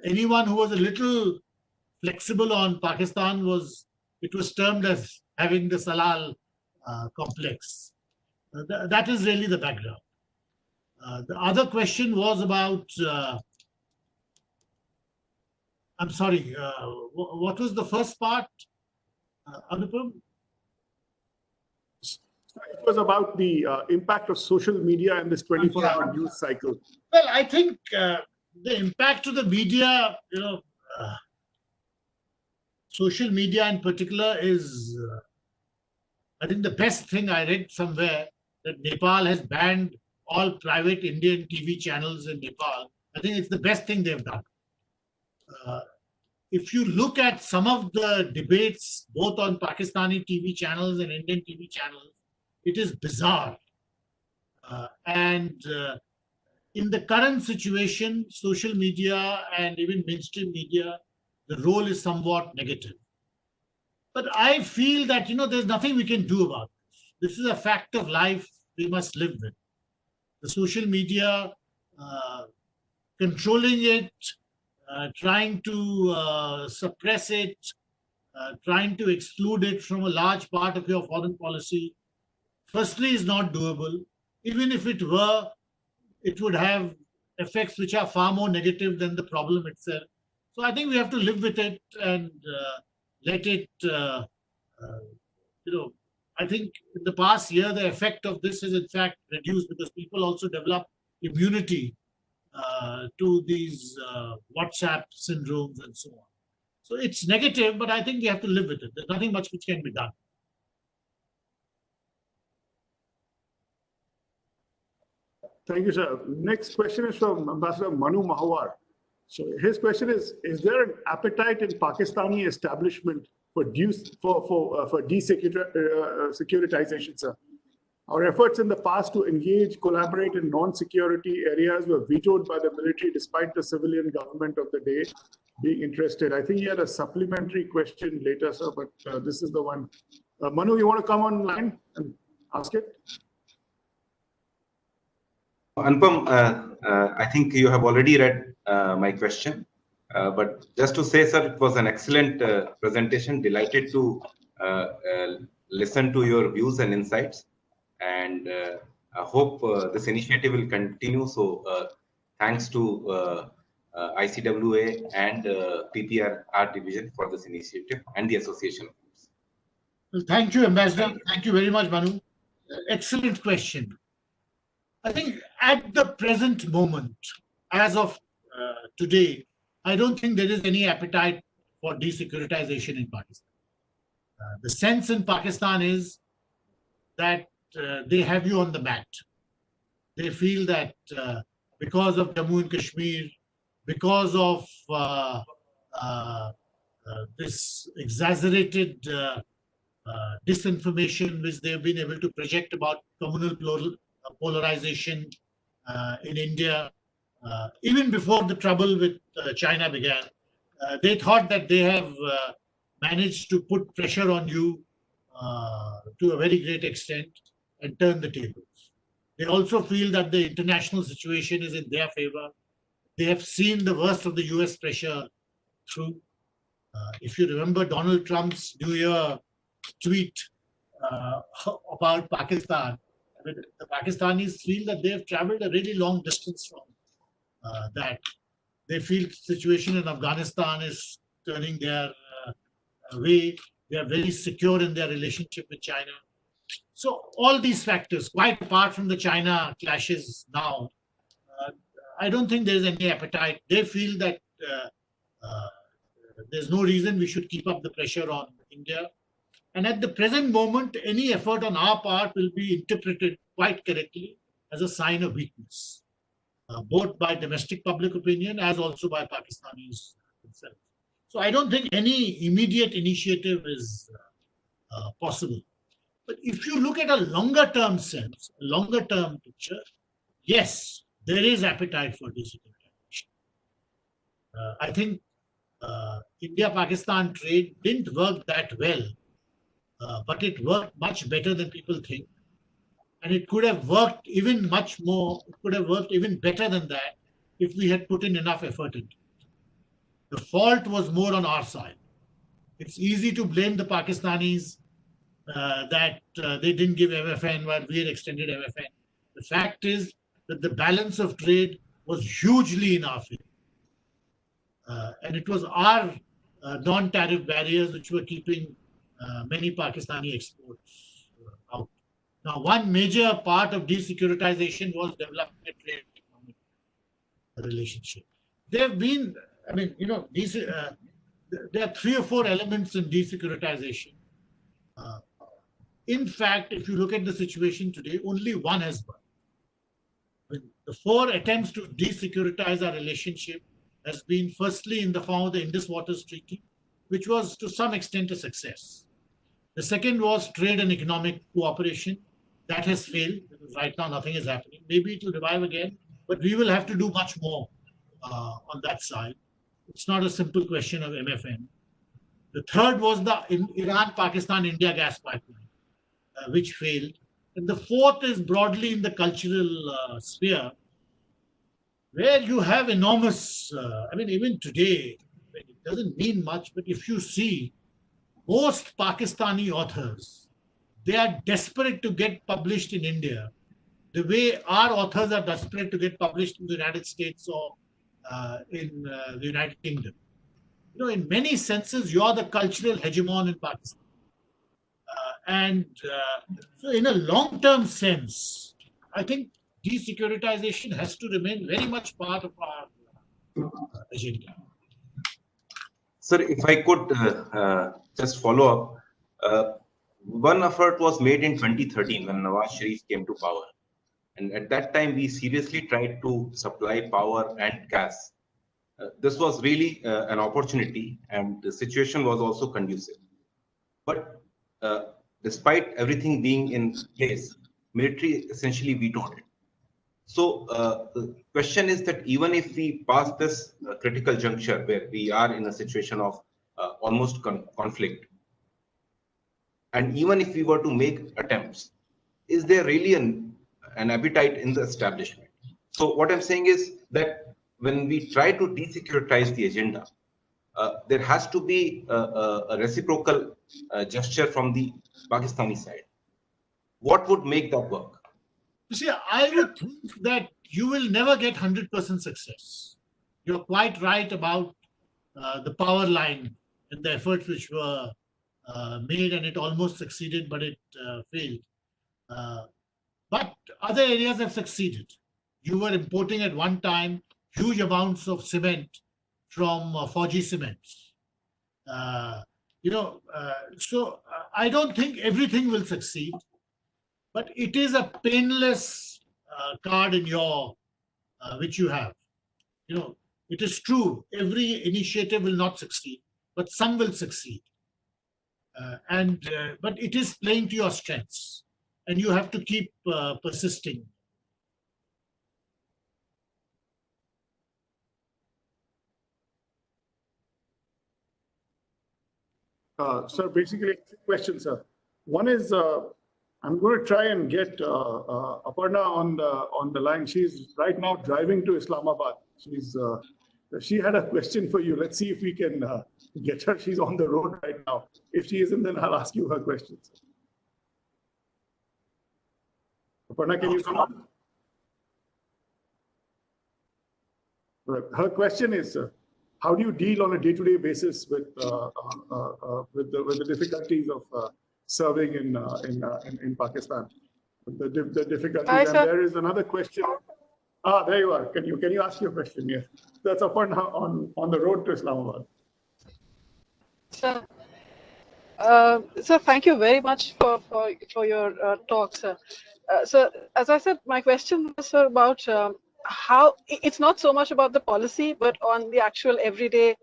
anyone who was a little flexible on Pakistan was termed as having the Salah complex. That is really the background. The other question was about, I'm sorry, what was the first part, Anupam? It was about the impact of social media and this 24-hour news cycle. Well, I think the impact of the media, social media in particular is, I think the best thing I read somewhere that Nepal has banned all private Indian TV channels in Nepal. I think it's the best thing they've done. If you look at some of the debates, both on Pakistani TV channels and Indian TV channels, it is bizarre. And in the current situation, social media and even mainstream media, the role is somewhat negative. But I feel that, there's nothing we can do about this. This is a fact of life we must live with. The social media, controlling it, trying to suppress it, trying to exclude it from a large part of your foreign policy, firstly, is not doable. Even if it were, it would have effects which are far more negative than the problem itself. So I think we have to live with it and let it, I think in the past year, the effect of this is in fact reduced because people also develop immunity to these WhatsApp syndromes and so on. So it's negative, but I think we have to live with it. There's nothing much which can be done. Thank you, sir. Next question is from Ambassador Manu Mahawar. So his question is there an appetite in Pakistani establishment for desecuritization, sir? Our efforts in the past to engage, collaborate in non-security areas were vetoed by the military despite the civilian government of the day being interested. I think he had a supplementary question later, sir, but this is the one. Manu, you want to come online and ask it? Anupam, I think you have already read my question, but just to say, sir, it was an excellent presentation. Delighted to listen to your views and insights, and I hope this initiative will continue. So thanks to ICWA and PPR division for this initiative and the association. Well, thank you, Ambassador. Thank you very much, Manu. Excellent question. I think at the present moment, as of today, I don't think there is any appetite for desecuritization in Pakistan. The sense in Pakistan is that they have you on the mat. They feel that because of Jammu and Kashmir, because of this exaggerated disinformation which they've been able to project about communal polarization in India, even before the trouble with China began, they thought that they have managed to put pressure on you to a very great extent and turn the tables. They also feel that the international situation is in their favor. They have seen the worst of the US pressure through. If you remember Donald Trump's New Year tweet about Pakistan, the Pakistanis feel that they have traveled a really long distance from that. They feel the situation in Afghanistan is turning their way. They are very secure in their relationship with China. So all these factors, quite apart from the China clashes now, I don't think there is any appetite. They feel that there's no reason we should keep up the pressure on India. And at the present moment, any effort on our part will be interpreted quite correctly as a sign of weakness, both by domestic public opinion as also by Pakistanis themselves. So I don't think any immediate initiative is possible. But if you look at a longer term sense, a longer term picture, yes, there is appetite for desecuritization. I think India-Pakistan trade didn't work that well. But it worked much better than people think. And it could have worked even much more, it could have worked even better than that if we had put in enough effort into it. The fault was more on our side. It's easy to blame the Pakistanis that they didn't give MFN while we had extended MFN. The fact is that the balance of trade was hugely in our favor. And it was our non-tariff barriers which were keeping many Pakistani exports out. Now, one major part of desecuritization was developing a trade economic relationship. There have been, there are 3 or 4 elements in desecuritization. In fact, if you look at the situation today, only one has worked. The 4 attempts to desecuritize our relationship has been firstly in the form of the Indus Waters Treaty, which was to some extent a success. The second was trade and economic cooperation. That has failed because right now nothing is happening. Maybe it will revive again, but we will have to do much more on that side. It's not a simple question of MFN. The third was the Iran-Pakistan-India gas pipeline, which failed. And the fourth is broadly in the cultural sphere, where you have enormous, even today, it doesn't mean much, but if you see most Pakistani authors, they are desperate to get published in India the way our authors are desperate to get published in the United States or in the United Kingdom. You know, in many senses, you're the cultural hegemon in Pakistan. So in a long-term sense, I think desecuritization has to remain very much part of our agenda. Sir, if I could just follow up, one effort was made in 2013 when Nawaz Sharif came to power. And at that time, we seriously tried to supply power and gas. This was really an opportunity, and the situation was also conducive. But despite everything being in place, military essentially vetoed it. So the question is that even if we pass this critical juncture where we are in a situation of almost conflict, and even if we were to make attempts, is there really an appetite in the establishment? So what I'm saying is that when we try to desecuritize the agenda, there has to be a reciprocal gesture from the Pakistani side. What would make that work? You see, I would think that you will never get 100% success. You're quite right about the power line and the efforts which were made, and it almost succeeded, but it failed. But other areas have succeeded. You were importing at one time huge amounts of cement from 4G cements. So I don't think everything will succeed, but it is a painless card in your which you have. You know, it is true every initiative will not succeed, but some will succeed. But it is playing to your strengths, and you have to keep persisting. Sir, basically, two questions, sir. One is, I'm going to try and get Aparna on the line. She's right now driving to Islamabad. She had a question for you. Let's see if we can get her. She's on the road right now. If she isn't, then I'll ask you her questions. Aparna, can you come on? Her question is, how do you deal on a day-to-day basis with the difficulties of serving in Pakistan? The difficulties. Hi, and sir. there is another question. There you are. Can you ask your question? Yes. That's Aparna on the road to Islamabad. Sir, thank you very much for your talk, sir. So, as I said, my question was, sir, about how it's not so much about the policy, but on the actual everyday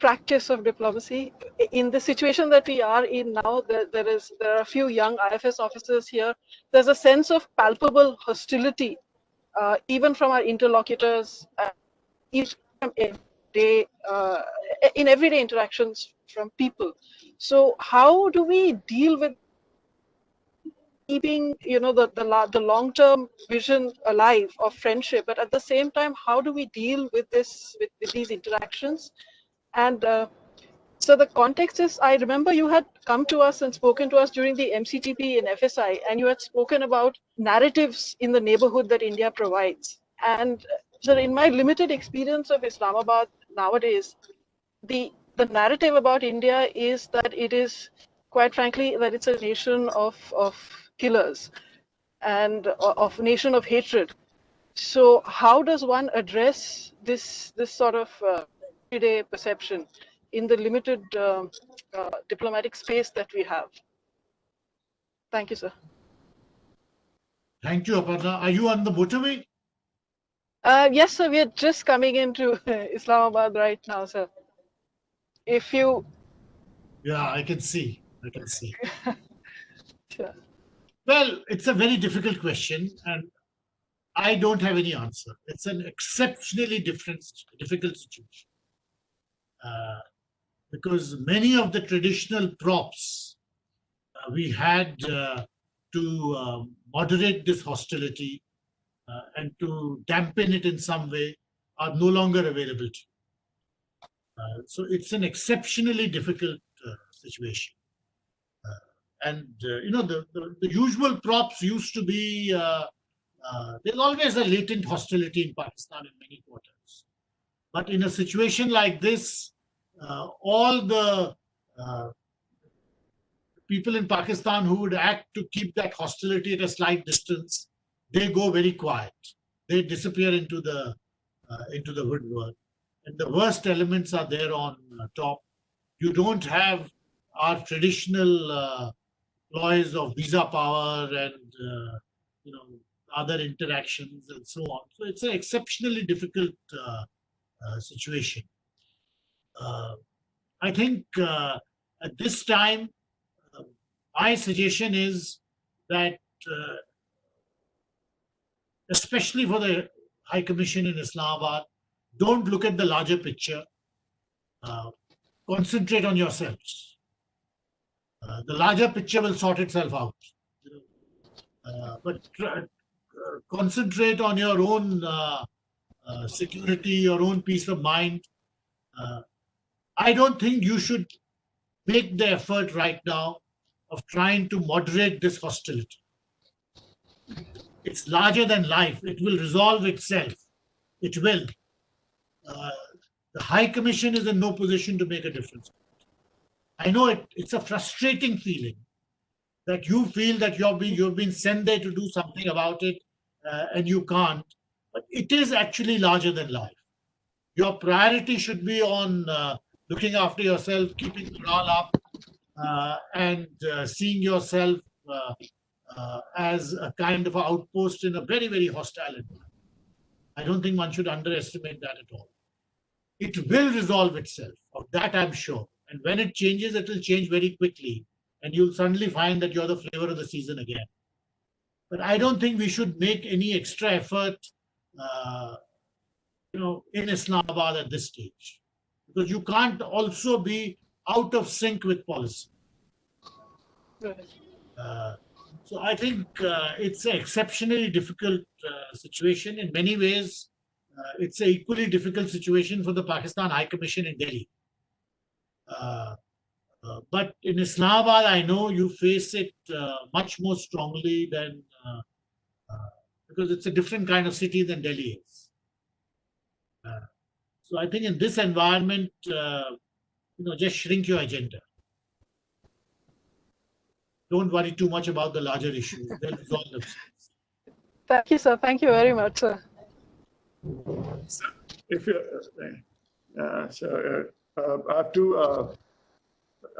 practice of diplomacy. In the situation that we are in now, there are a few young IFS officers here. There's a sense of palpable hostility, even from our interlocutors, even from in everyday interactions from people. So how do we deal with keeping, the long-term vision alive of friendship, but at the same time, how do we deal with these interactions? And so the context is, I remember you had come to us and spoken to us during the MCTP in FSI, and you had spoken about narratives in the neighborhood that India provides. And so in my limited experience of Islamabad nowadays, the narrative about India is that it is, quite frankly, that it's a nation of killers and of nation of hatred. So how does one address this sort of everyday perception in the limited diplomatic space that we have? Thank you, sir. Thank you, Aparna. Are you on the motorway? Yes, sir. We are just coming into Islamabad right now, sir. If you... Yeah, I can see. Sure. Well, it's a very difficult question, and I don't have any answer. It's an exceptionally difficult situation. Because many of the traditional props we had to moderate this hostility and to dampen it in some way are no longer available to you. So it's an exceptionally difficult situation. The usual props used to be there's always a latent hostility in Pakistan in many quarters. But in a situation like this, all the people in Pakistan who would act to keep that hostility at a slight distance, they go very quiet. They disappear into the woodwork. And the worst elements are there on top. You don't have our traditional ploys of visa power and other interactions and so on. So it's an exceptionally difficult situation. I think at this time, my suggestion is that, especially for the High Commission in Islamabad, don't look at the larger picture. Concentrate on yourselves. The larger picture will sort itself out. But concentrate on your own security, your own peace of mind. I don't think you should make the effort right now of trying to moderate this hostility. It's larger than life. It will resolve itself. It will. The High Commission is in no position to make a difference. I know it's a frustrating feeling that you feel that you've been sent there to do something about it and you can't. But it is actually larger than life. Your priority should be on looking after yourself, keeping morale up, and seeing yourself as a kind of an outpost in a very, very hostile environment. I don't think one should underestimate that at all. It will resolve itself, of that I'm sure. And when it changes, it will change very quickly. And you'll suddenly find that you're the flavor of the season again. But I don't think we should make any extra effort in Islamabad at this stage. Because you can't also be out of sync with policy. So I think it's an exceptionally difficult situation. In many ways, it's an equally difficult situation for the Pakistan High Commission in Delhi. But in Islamabad, I know you face it much more strongly than because it's a different kind of city than Delhi is. So I think in this environment, just shrink your agenda. Don't worry too much about the larger issues. They'll resolve themselves. Thank you, sir. Thank you very much, sir. If you, I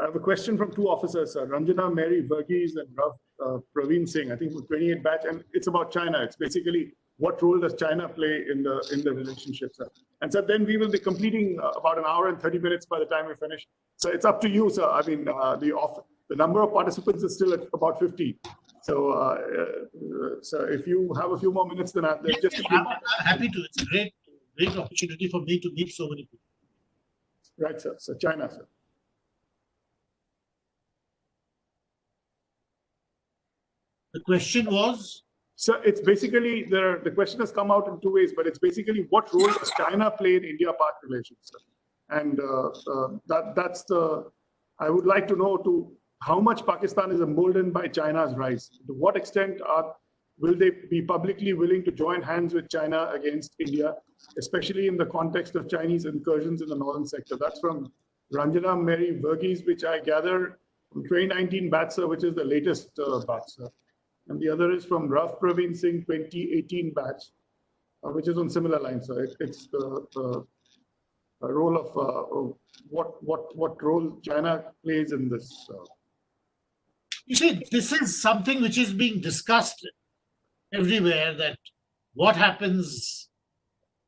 have a question from two officers, Ranjana Mary Verghese and Rav Praveen Singh, I think from 28 batch, and it's about China. It's basically what role does China play in the relationship, sir? And so then we will be completing about an hour and 30 minutes by the time we finish. So it's up to you, sir. I mean, the number of participants is still at about 50. So, if you have a few more minutes, then I'm happy to. It's a great opportunity for me to meet so many people. Right, sir. So China, sir. The question was? So it's basically, the question has come out in two ways, but it's basically what role does China play in India-Pak relations, sir? And that's I would like to know how much Pakistan is emboldened by China's rise. To what extent will they be publicly willing to join hands with China against India, especially in the context of Chinese incursions in the northern sector? That's from Ranjana Mary Verghese, which I gather from 2019 batch, sir, which is the latest batch, sir. And the other is from Rav Praveen Singh 2018 batch, which is on similar lines. So it's the role of what role China plays in this. You see, this is something which is being discussed everywhere, that what happens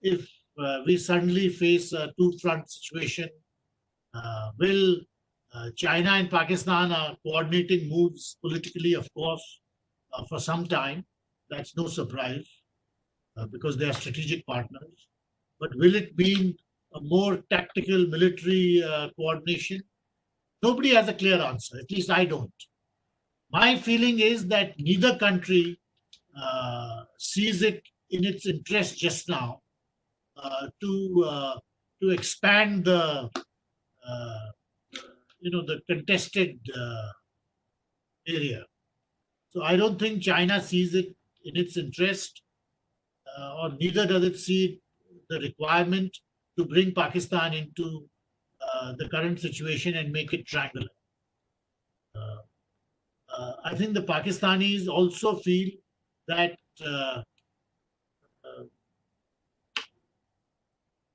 if we suddenly face a two-front situation. Will China and Pakistan are coordinating moves politically, of course, for some time. That's no surprise because they are strategic partners. But will it mean a more tactical military coordination? Nobody has a clear answer, at least I don't. My feeling is that neither country sees it in its interest just now to expand the contested area. So I don't think China sees it in its interest or neither does it see the requirement to bring Pakistan into the current situation and make it triangular. I think the Pakistanis also feel that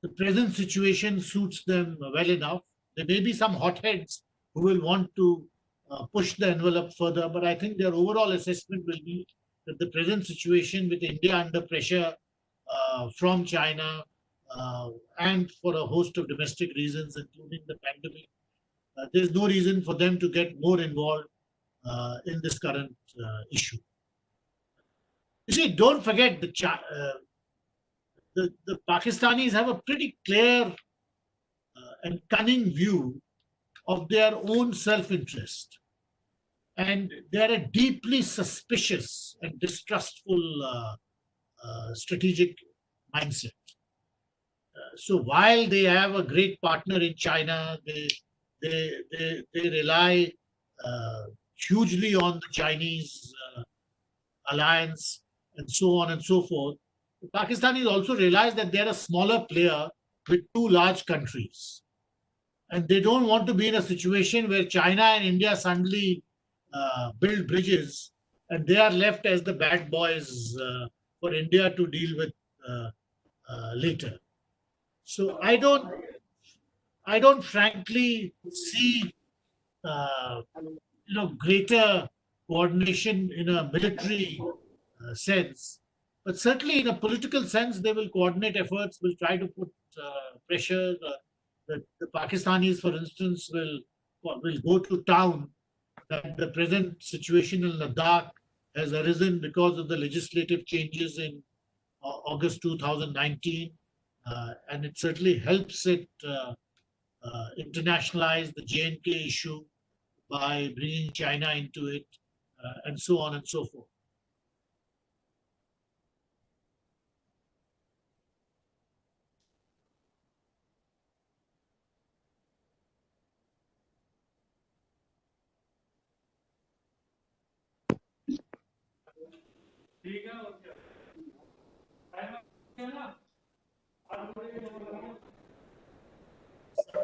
the present situation suits them well enough. There may be some hotheads who will want to push the envelope further, but I think their overall assessment will be that the present situation with India under pressure from China and for a host of domestic reasons, including the pandemic, there's no reason for them to get more involved in this current issue. You see, don't forget the Pakistanis have a pretty clear and cunning view of their own self-interest. And they're a deeply suspicious and distrustful strategic mindset. So while they have a great partner in China, they rely hugely on the Chinese alliance and so on and so forth. The Pakistanis also realize that they're a smaller player with two large countries. And they don't want to be in a situation where China and India suddenly build bridges and they are left as the bad boys for India to deal with later. So I don't frankly see greater coordination in a military sense, but certainly in a political sense, they will coordinate efforts, will try to put pressure. The Pakistanis, for instance, will go to town that the present situation in Ladakh has arisen because of the legislative changes in August 2019, and it certainly helps it internationalize the J&K issue by bringing China into it, and so on and so forth.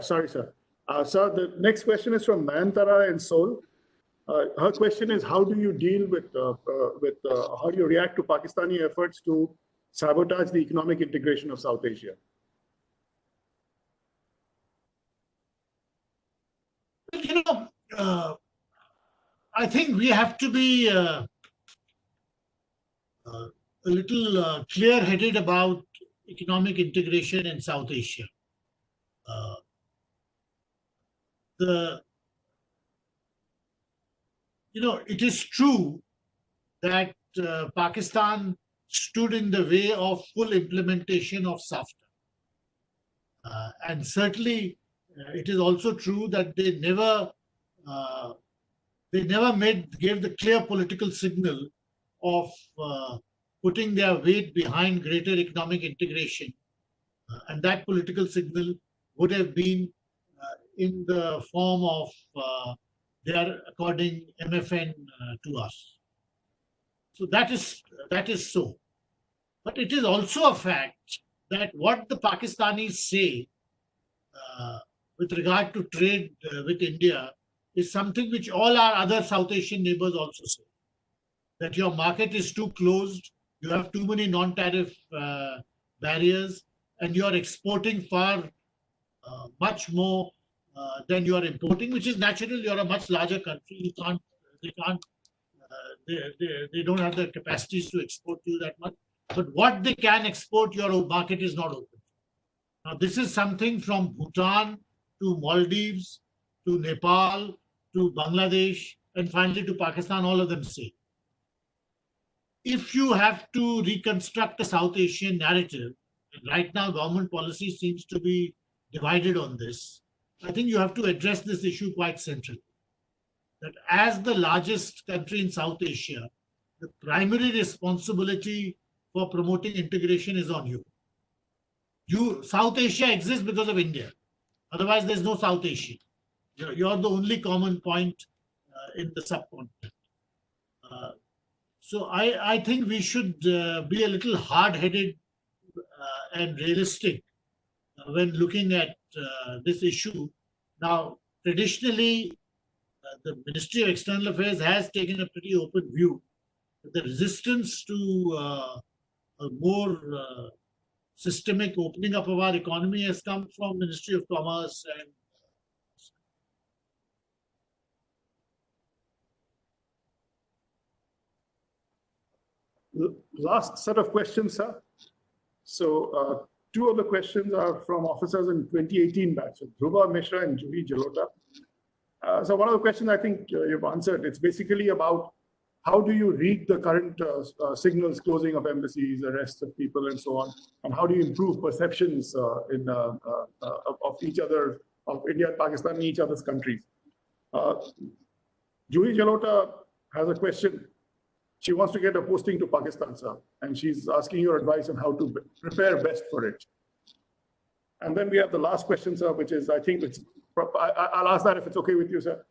Sorry, sir. Sir, the next question is from Mayantara in Seoul. Her question is, how do you deal with how do you react to Pakistani efforts to sabotage the economic integration of South Asia? I think we have to be a little clear-headed about economic integration in South Asia. It is true that Pakistan stood in the way of full implementation of SAFTA. And certainly, it is also true that they never gave the clear political signal of putting their weight behind greater economic integration. And that political signal would have been in the form of their according MFN to us. So that is so. But it is also a fact that what the Pakistanis say with regard to trade with India is something which all our other South Asian neighbors also say. That your market is too closed, you have too many non-tariff barriers, and you are exporting far much more than you are importing, which is natural. You are a much larger country. They don't have the capacities to export to you that much. But what they can export, your market is not open. Now, this is something from Bhutan to Maldives to Nepal to Bangladesh and finally to Pakistan, all of them say. If you have to reconstruct a South Asian narrative, and right now government policy seems to be divided on this, I think you have to address this issue quite centrally. That as the largest country in South Asia, the primary responsibility for promoting integration is on you. South Asia exists because of India. Otherwise, there's no South Asia. You're the only common point in the subcontinent. So I think we should be a little hard-headed and realistic when looking at this issue. Now, traditionally, the Ministry of External Affairs has taken a pretty open view. The resistance to a more systemic opening up of our economy has come from Ministry of Commerce and last set of questions, sir. So two of the questions are from officers in 2018 batch, so Dhruva Mishra and Jul'20. So one of the questions I think you've answered, it's basically about how do you read the current signals, closing of embassies, arrests of people and so on, and how do you improve perceptions of each other, of India and Pakistan in each other's countries. Jul'20 has a question. She wants to get a posting to Pakistan, sir, and she's asking your advice on how to prepare best for it. And then we have the last question, sir, which is, I think it's, I'll ask that if it's okay with you, sir.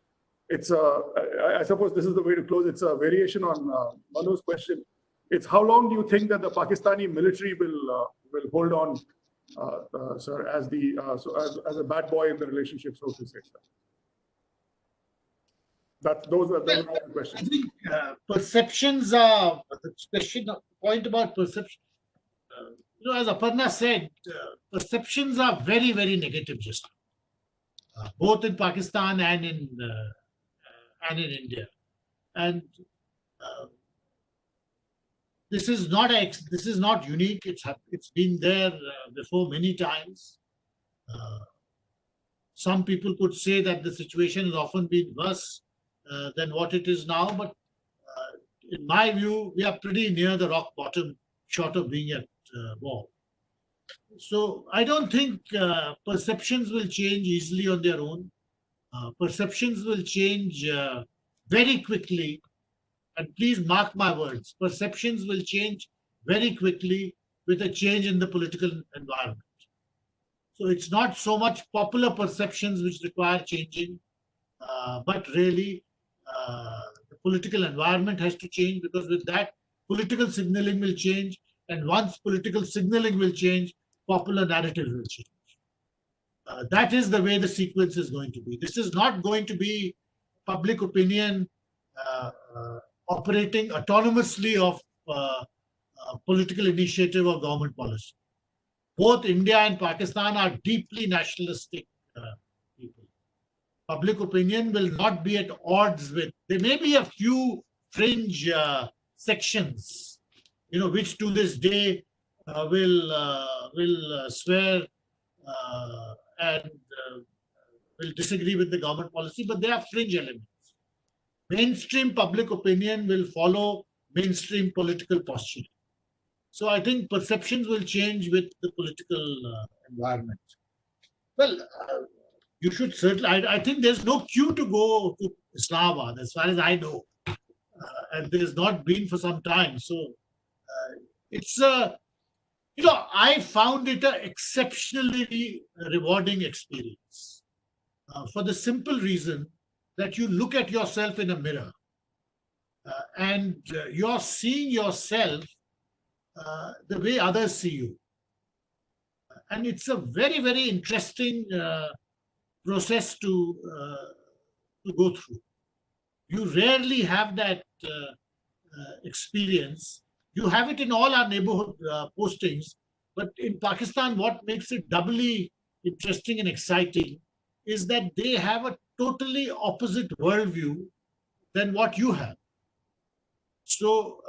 It's, I suppose this is the way to close. It's a variation on Manu's question. It's how long do you think that the Pakistani military will hold on, sir, as the as a bad boy in the relationship, so to say, sir? Those are the questions. I think perceptions are the point about perception. You know, as Aparna said, perceptions are very, very negative just now, both in Pakistan and in India. And this is not unique. It's been there before many times. Some people could say that the situation has often been worse than what it is now, but in my view, we are pretty near the rock bottom, short of being at war. So I don't think perceptions will change easily on their own. Perceptions will change very quickly, and please mark my words, perceptions will change very quickly with a change in the political environment. So it's not so much popular perceptions which require changing, but really the political environment has to change, because with that, political signaling will change, and once political signaling will change, popular narratives will change. That is the way the sequence is going to be. This is not going to be public opinion operating autonomously of political initiative or government policy. Both India and Pakistan are deeply nationalistic people. Public opinion will not be at odds with. There may be a few fringe sections, you know, which to this day will swear and will disagree with the government policy, but they are fringe elements. Mainstream public opinion will follow mainstream political posturing. So I think perceptions will change with the political environment. Well, you should certainly, I think there's no queue to go to Islamabad, as far as I know. And there's not been for some time. So it's a, you know, I found it an exceptionally rewarding experience for the simple reason that you look at yourself in a mirror and you're seeing yourself the way others see you. And it's a very, very interesting process to go through. You rarely have that experience. You have it in all our neighborhood postings, but in Pakistan, what makes it doubly interesting and exciting is that they have a totally opposite worldview than what you have. So,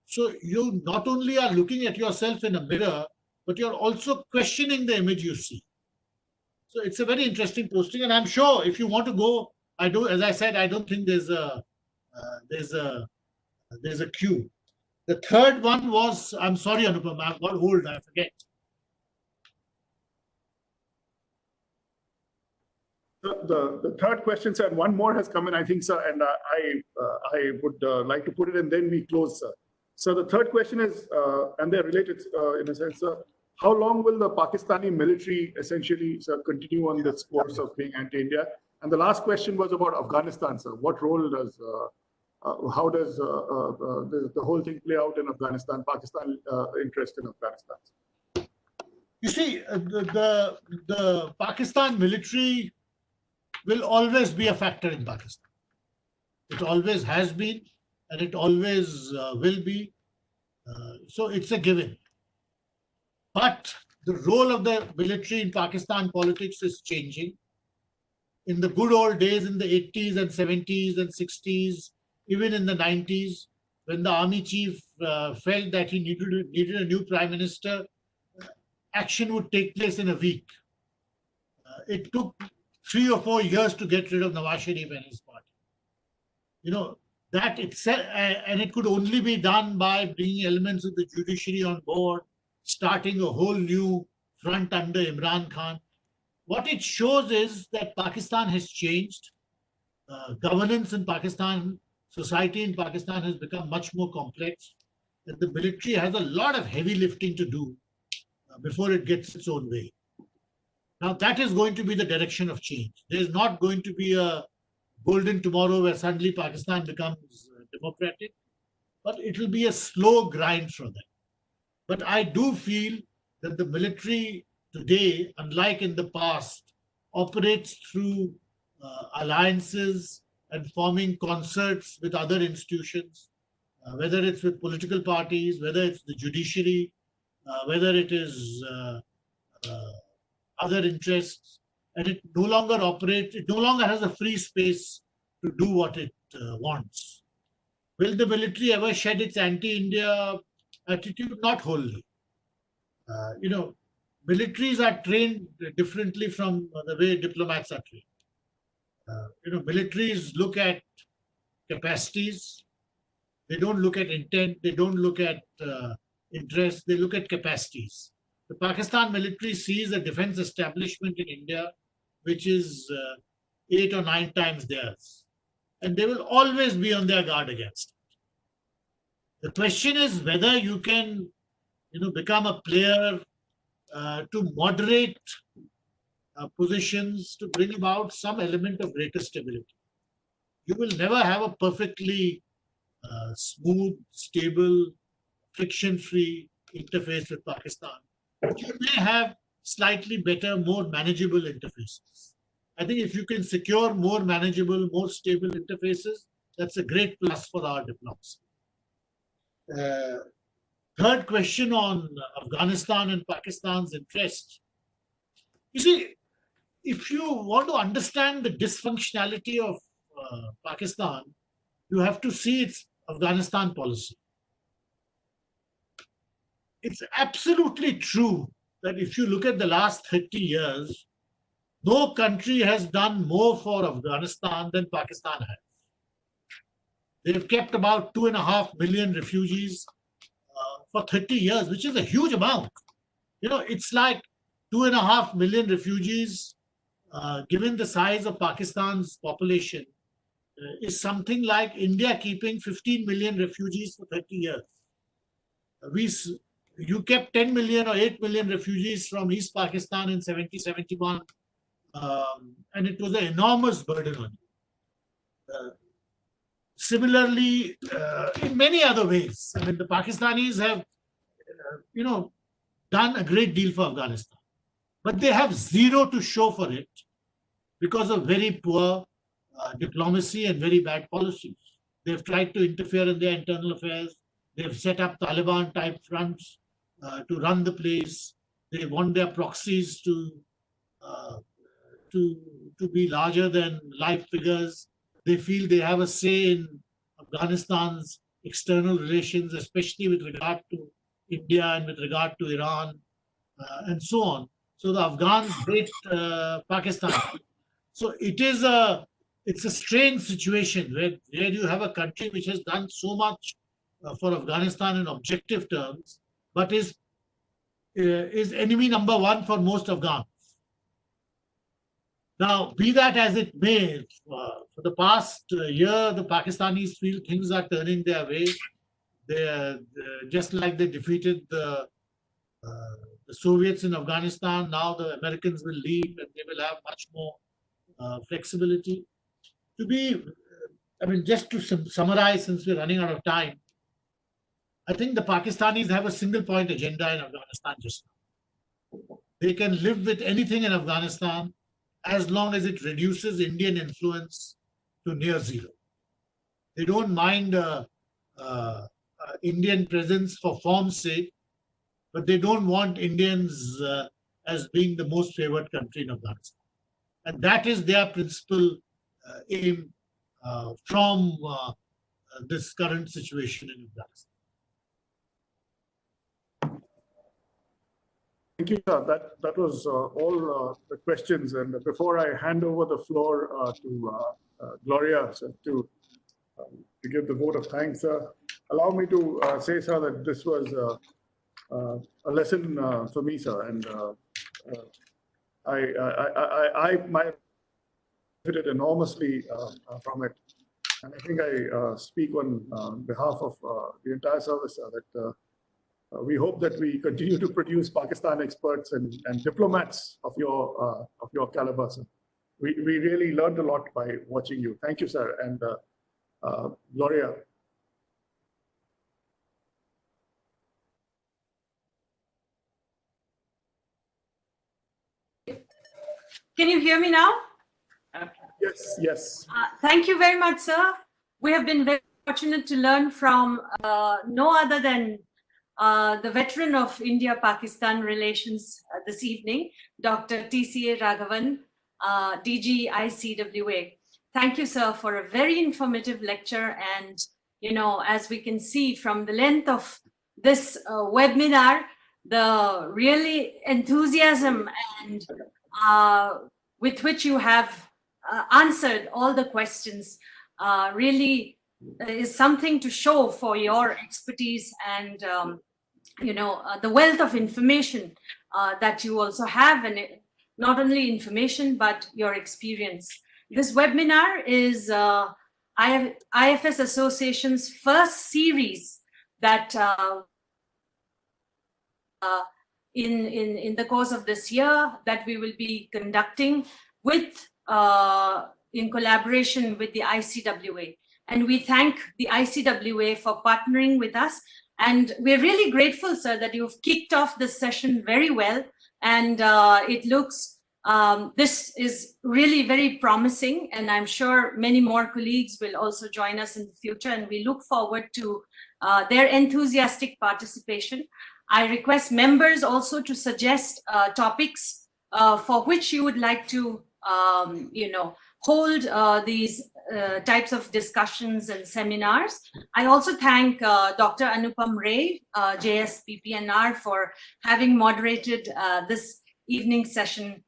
so you not only are looking at yourself in a mirror, but you're also questioning the image you see. So it's a very interesting posting, and I'm sure if you want to go, I do. As I said, I don't think there's a queue. The third one was, I'm sorry, Anupam, I've got hold, I forget. The third question, sir, and one more has come in, I think, sir, and I would like to put it, and then we close, sir. So the third question is, and they're related in a sense, sir, how long will the Pakistani military essentially, sir, continue on this course of being anti-India? And the last question was about Afghanistan, sir. What role does how does the whole thing play out in Afghanistan, Pakistan interest in Afghanistan? You see, the Pakistan military will always be a factor in Pakistan. It always has been, and it always will be. So it's a given. But the role of the military in Pakistan politics is changing. In the good old days, in the 80s and 70s and 60s, even in the 90s, when the army chief felt that he needed a new prime minister, action would take place in a week. It took 3 or 4 years to get rid of Nawaz Sharif and his party. You know, that itself, and it could only be done by bringing elements of the judiciary on board, starting a whole new front under Imran Khan. What it shows is that Pakistan has changed. Governance in Pakistan, society in Pakistan has become much more complex. And the military has a lot of heavy lifting to do before it gets its own way. Now, that is going to be the direction of change. There is not going to be a golden tomorrow where suddenly Pakistan becomes democratic, but it will be a slow grind for them. But I do feel that the military today, unlike in the past, operates through alliances and forming concerts with other institutions, whether it's with political parties, whether it's the judiciary, whether it is other interests, and it no longer has a free space to do what it wants. Will the military ever shed its anti-India attitude? Not wholly. You know, militaries are trained differently from the way diplomats are trained. You know, militaries look at capacities. They don't look at intent. They don't look at interest. They look at capacities. The Pakistan military sees a defense establishment in India which is 8 or 9 times theirs. And they will always be on their guard against it. The question is whether you can, you know, become a player to moderate positions, to bring about some element of greater stability. You will never have a perfectly smooth, stable, friction-free interface with Pakistan. But you may have slightly better, more manageable interfaces. I think if you can secure more manageable, more stable interfaces, that's a great plus for our diplomacy. Third question on Afghanistan and Pakistan's interest. You see, if you want to understand the dysfunctionality of Pakistan, you have to see its Afghanistan policy. It's absolutely true that if you look at the last 30 years, no country has done more for Afghanistan than Pakistan has. They've kept about 2.5 million refugees for 30 years, which is a huge amount. You know, it's like 2.5 million refugees, given the size of Pakistan's population, is something like India keeping 15 million refugees for 30 years. You kept 10 million or 8 million refugees from East Pakistan in 70-71, and it was an enormous burden on you. Similarly, in many other ways, I mean, the Pakistanis have, you know, done a great deal for Afghanistan, but they have zero to show for it because of very poor diplomacy and very bad policies. They've tried to interfere in their internal affairs. They've set up Taliban-type fronts to run the place. They want their proxies to be larger than life figures. They feel they have a say in Afghanistan's external relations, especially with regard to India and with regard to Iran, and so on. So the Afghans hate Pakistan. So it's a strange situation where you have a country which has done so much for Afghanistan in objective terms, but is enemy number one for most Afghans. Now, be that as it may, for the past year, the Pakistanis feel things are turning their way. Just like they defeated the Soviets in Afghanistan, now the Americans will leave and they will have much more flexibility. To be I mean, just to summarize, since we're running out of time, I think the Pakistanis have a single point agenda in Afghanistan just now. They can live with anything in Afghanistan as long as it reduces Indian influence to near zero. They don't mind Indian presence for form's sake, but they don't want Indians as being the most favored country in Afghanistan. And that is their principal aim from this current situation in Afghanistan. Thank you, sir. That was all the questions. And before I hand over the floor to Gloria, sir, to give the vote of thanks, allow me to say, sir, that this was a lesson for me, sir, and I benefited enormously from it. And I think I speak on behalf of the entire service, sir, that we hope that we continue to produce Pakistan experts and diplomats of your caliber, sir. We really learned a lot by watching you. Thank you, sir. And Gloria. Can you hear me now? Yes, yes. Thank you very much, sir. We have been very fortunate to learn from no other than the veteran of India-Pakistan relations this evening, Dr. T.C.A. Raghavan, DG ICWA. Thank you, sir, for a very informative lecture. And, you know, as we can see from the length of this webinar, the really enthusiasm and with which you have answered all the questions really is something to show for your expertise and you know, the wealth of information that you also have, and not only information, but your experience. This webinar is IFS Association's first series that in the course of this year that we will be conducting with in collaboration with the ICWA. And we thank the ICWA for partnering with us. And we're really grateful, sir, that you've kicked off this session very well. And it looks, this is really very promising. And I'm sure many more colleagues will also join us in the future. And we look forward to their enthusiastic participation. I request members also to suggest topics for which you would like to, you know, hold these types of discussions and seminars. I also thank Dr. Anupam Ray, JSPPNR, for having moderated this evening session,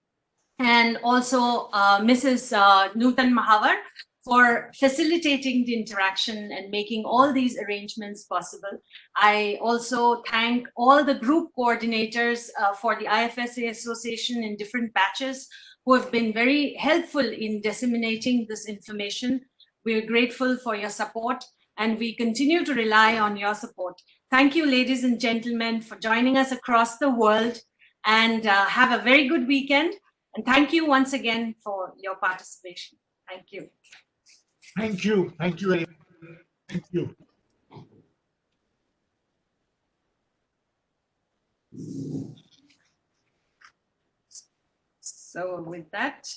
and also Mrs. Nutan Mahavar for facilitating the interaction and making all these arrangements possible. I also thank all the group coordinators for the IFSA Association in different batches who have been very helpful in disseminating this information. We're grateful for your support, and we continue to rely on your support. Thank you, ladies and gentlemen, for joining us across the world, and have a very good weekend. And thank you once again for your participation. Thank you. Thank you. Thank you very much. Thank you. So with that,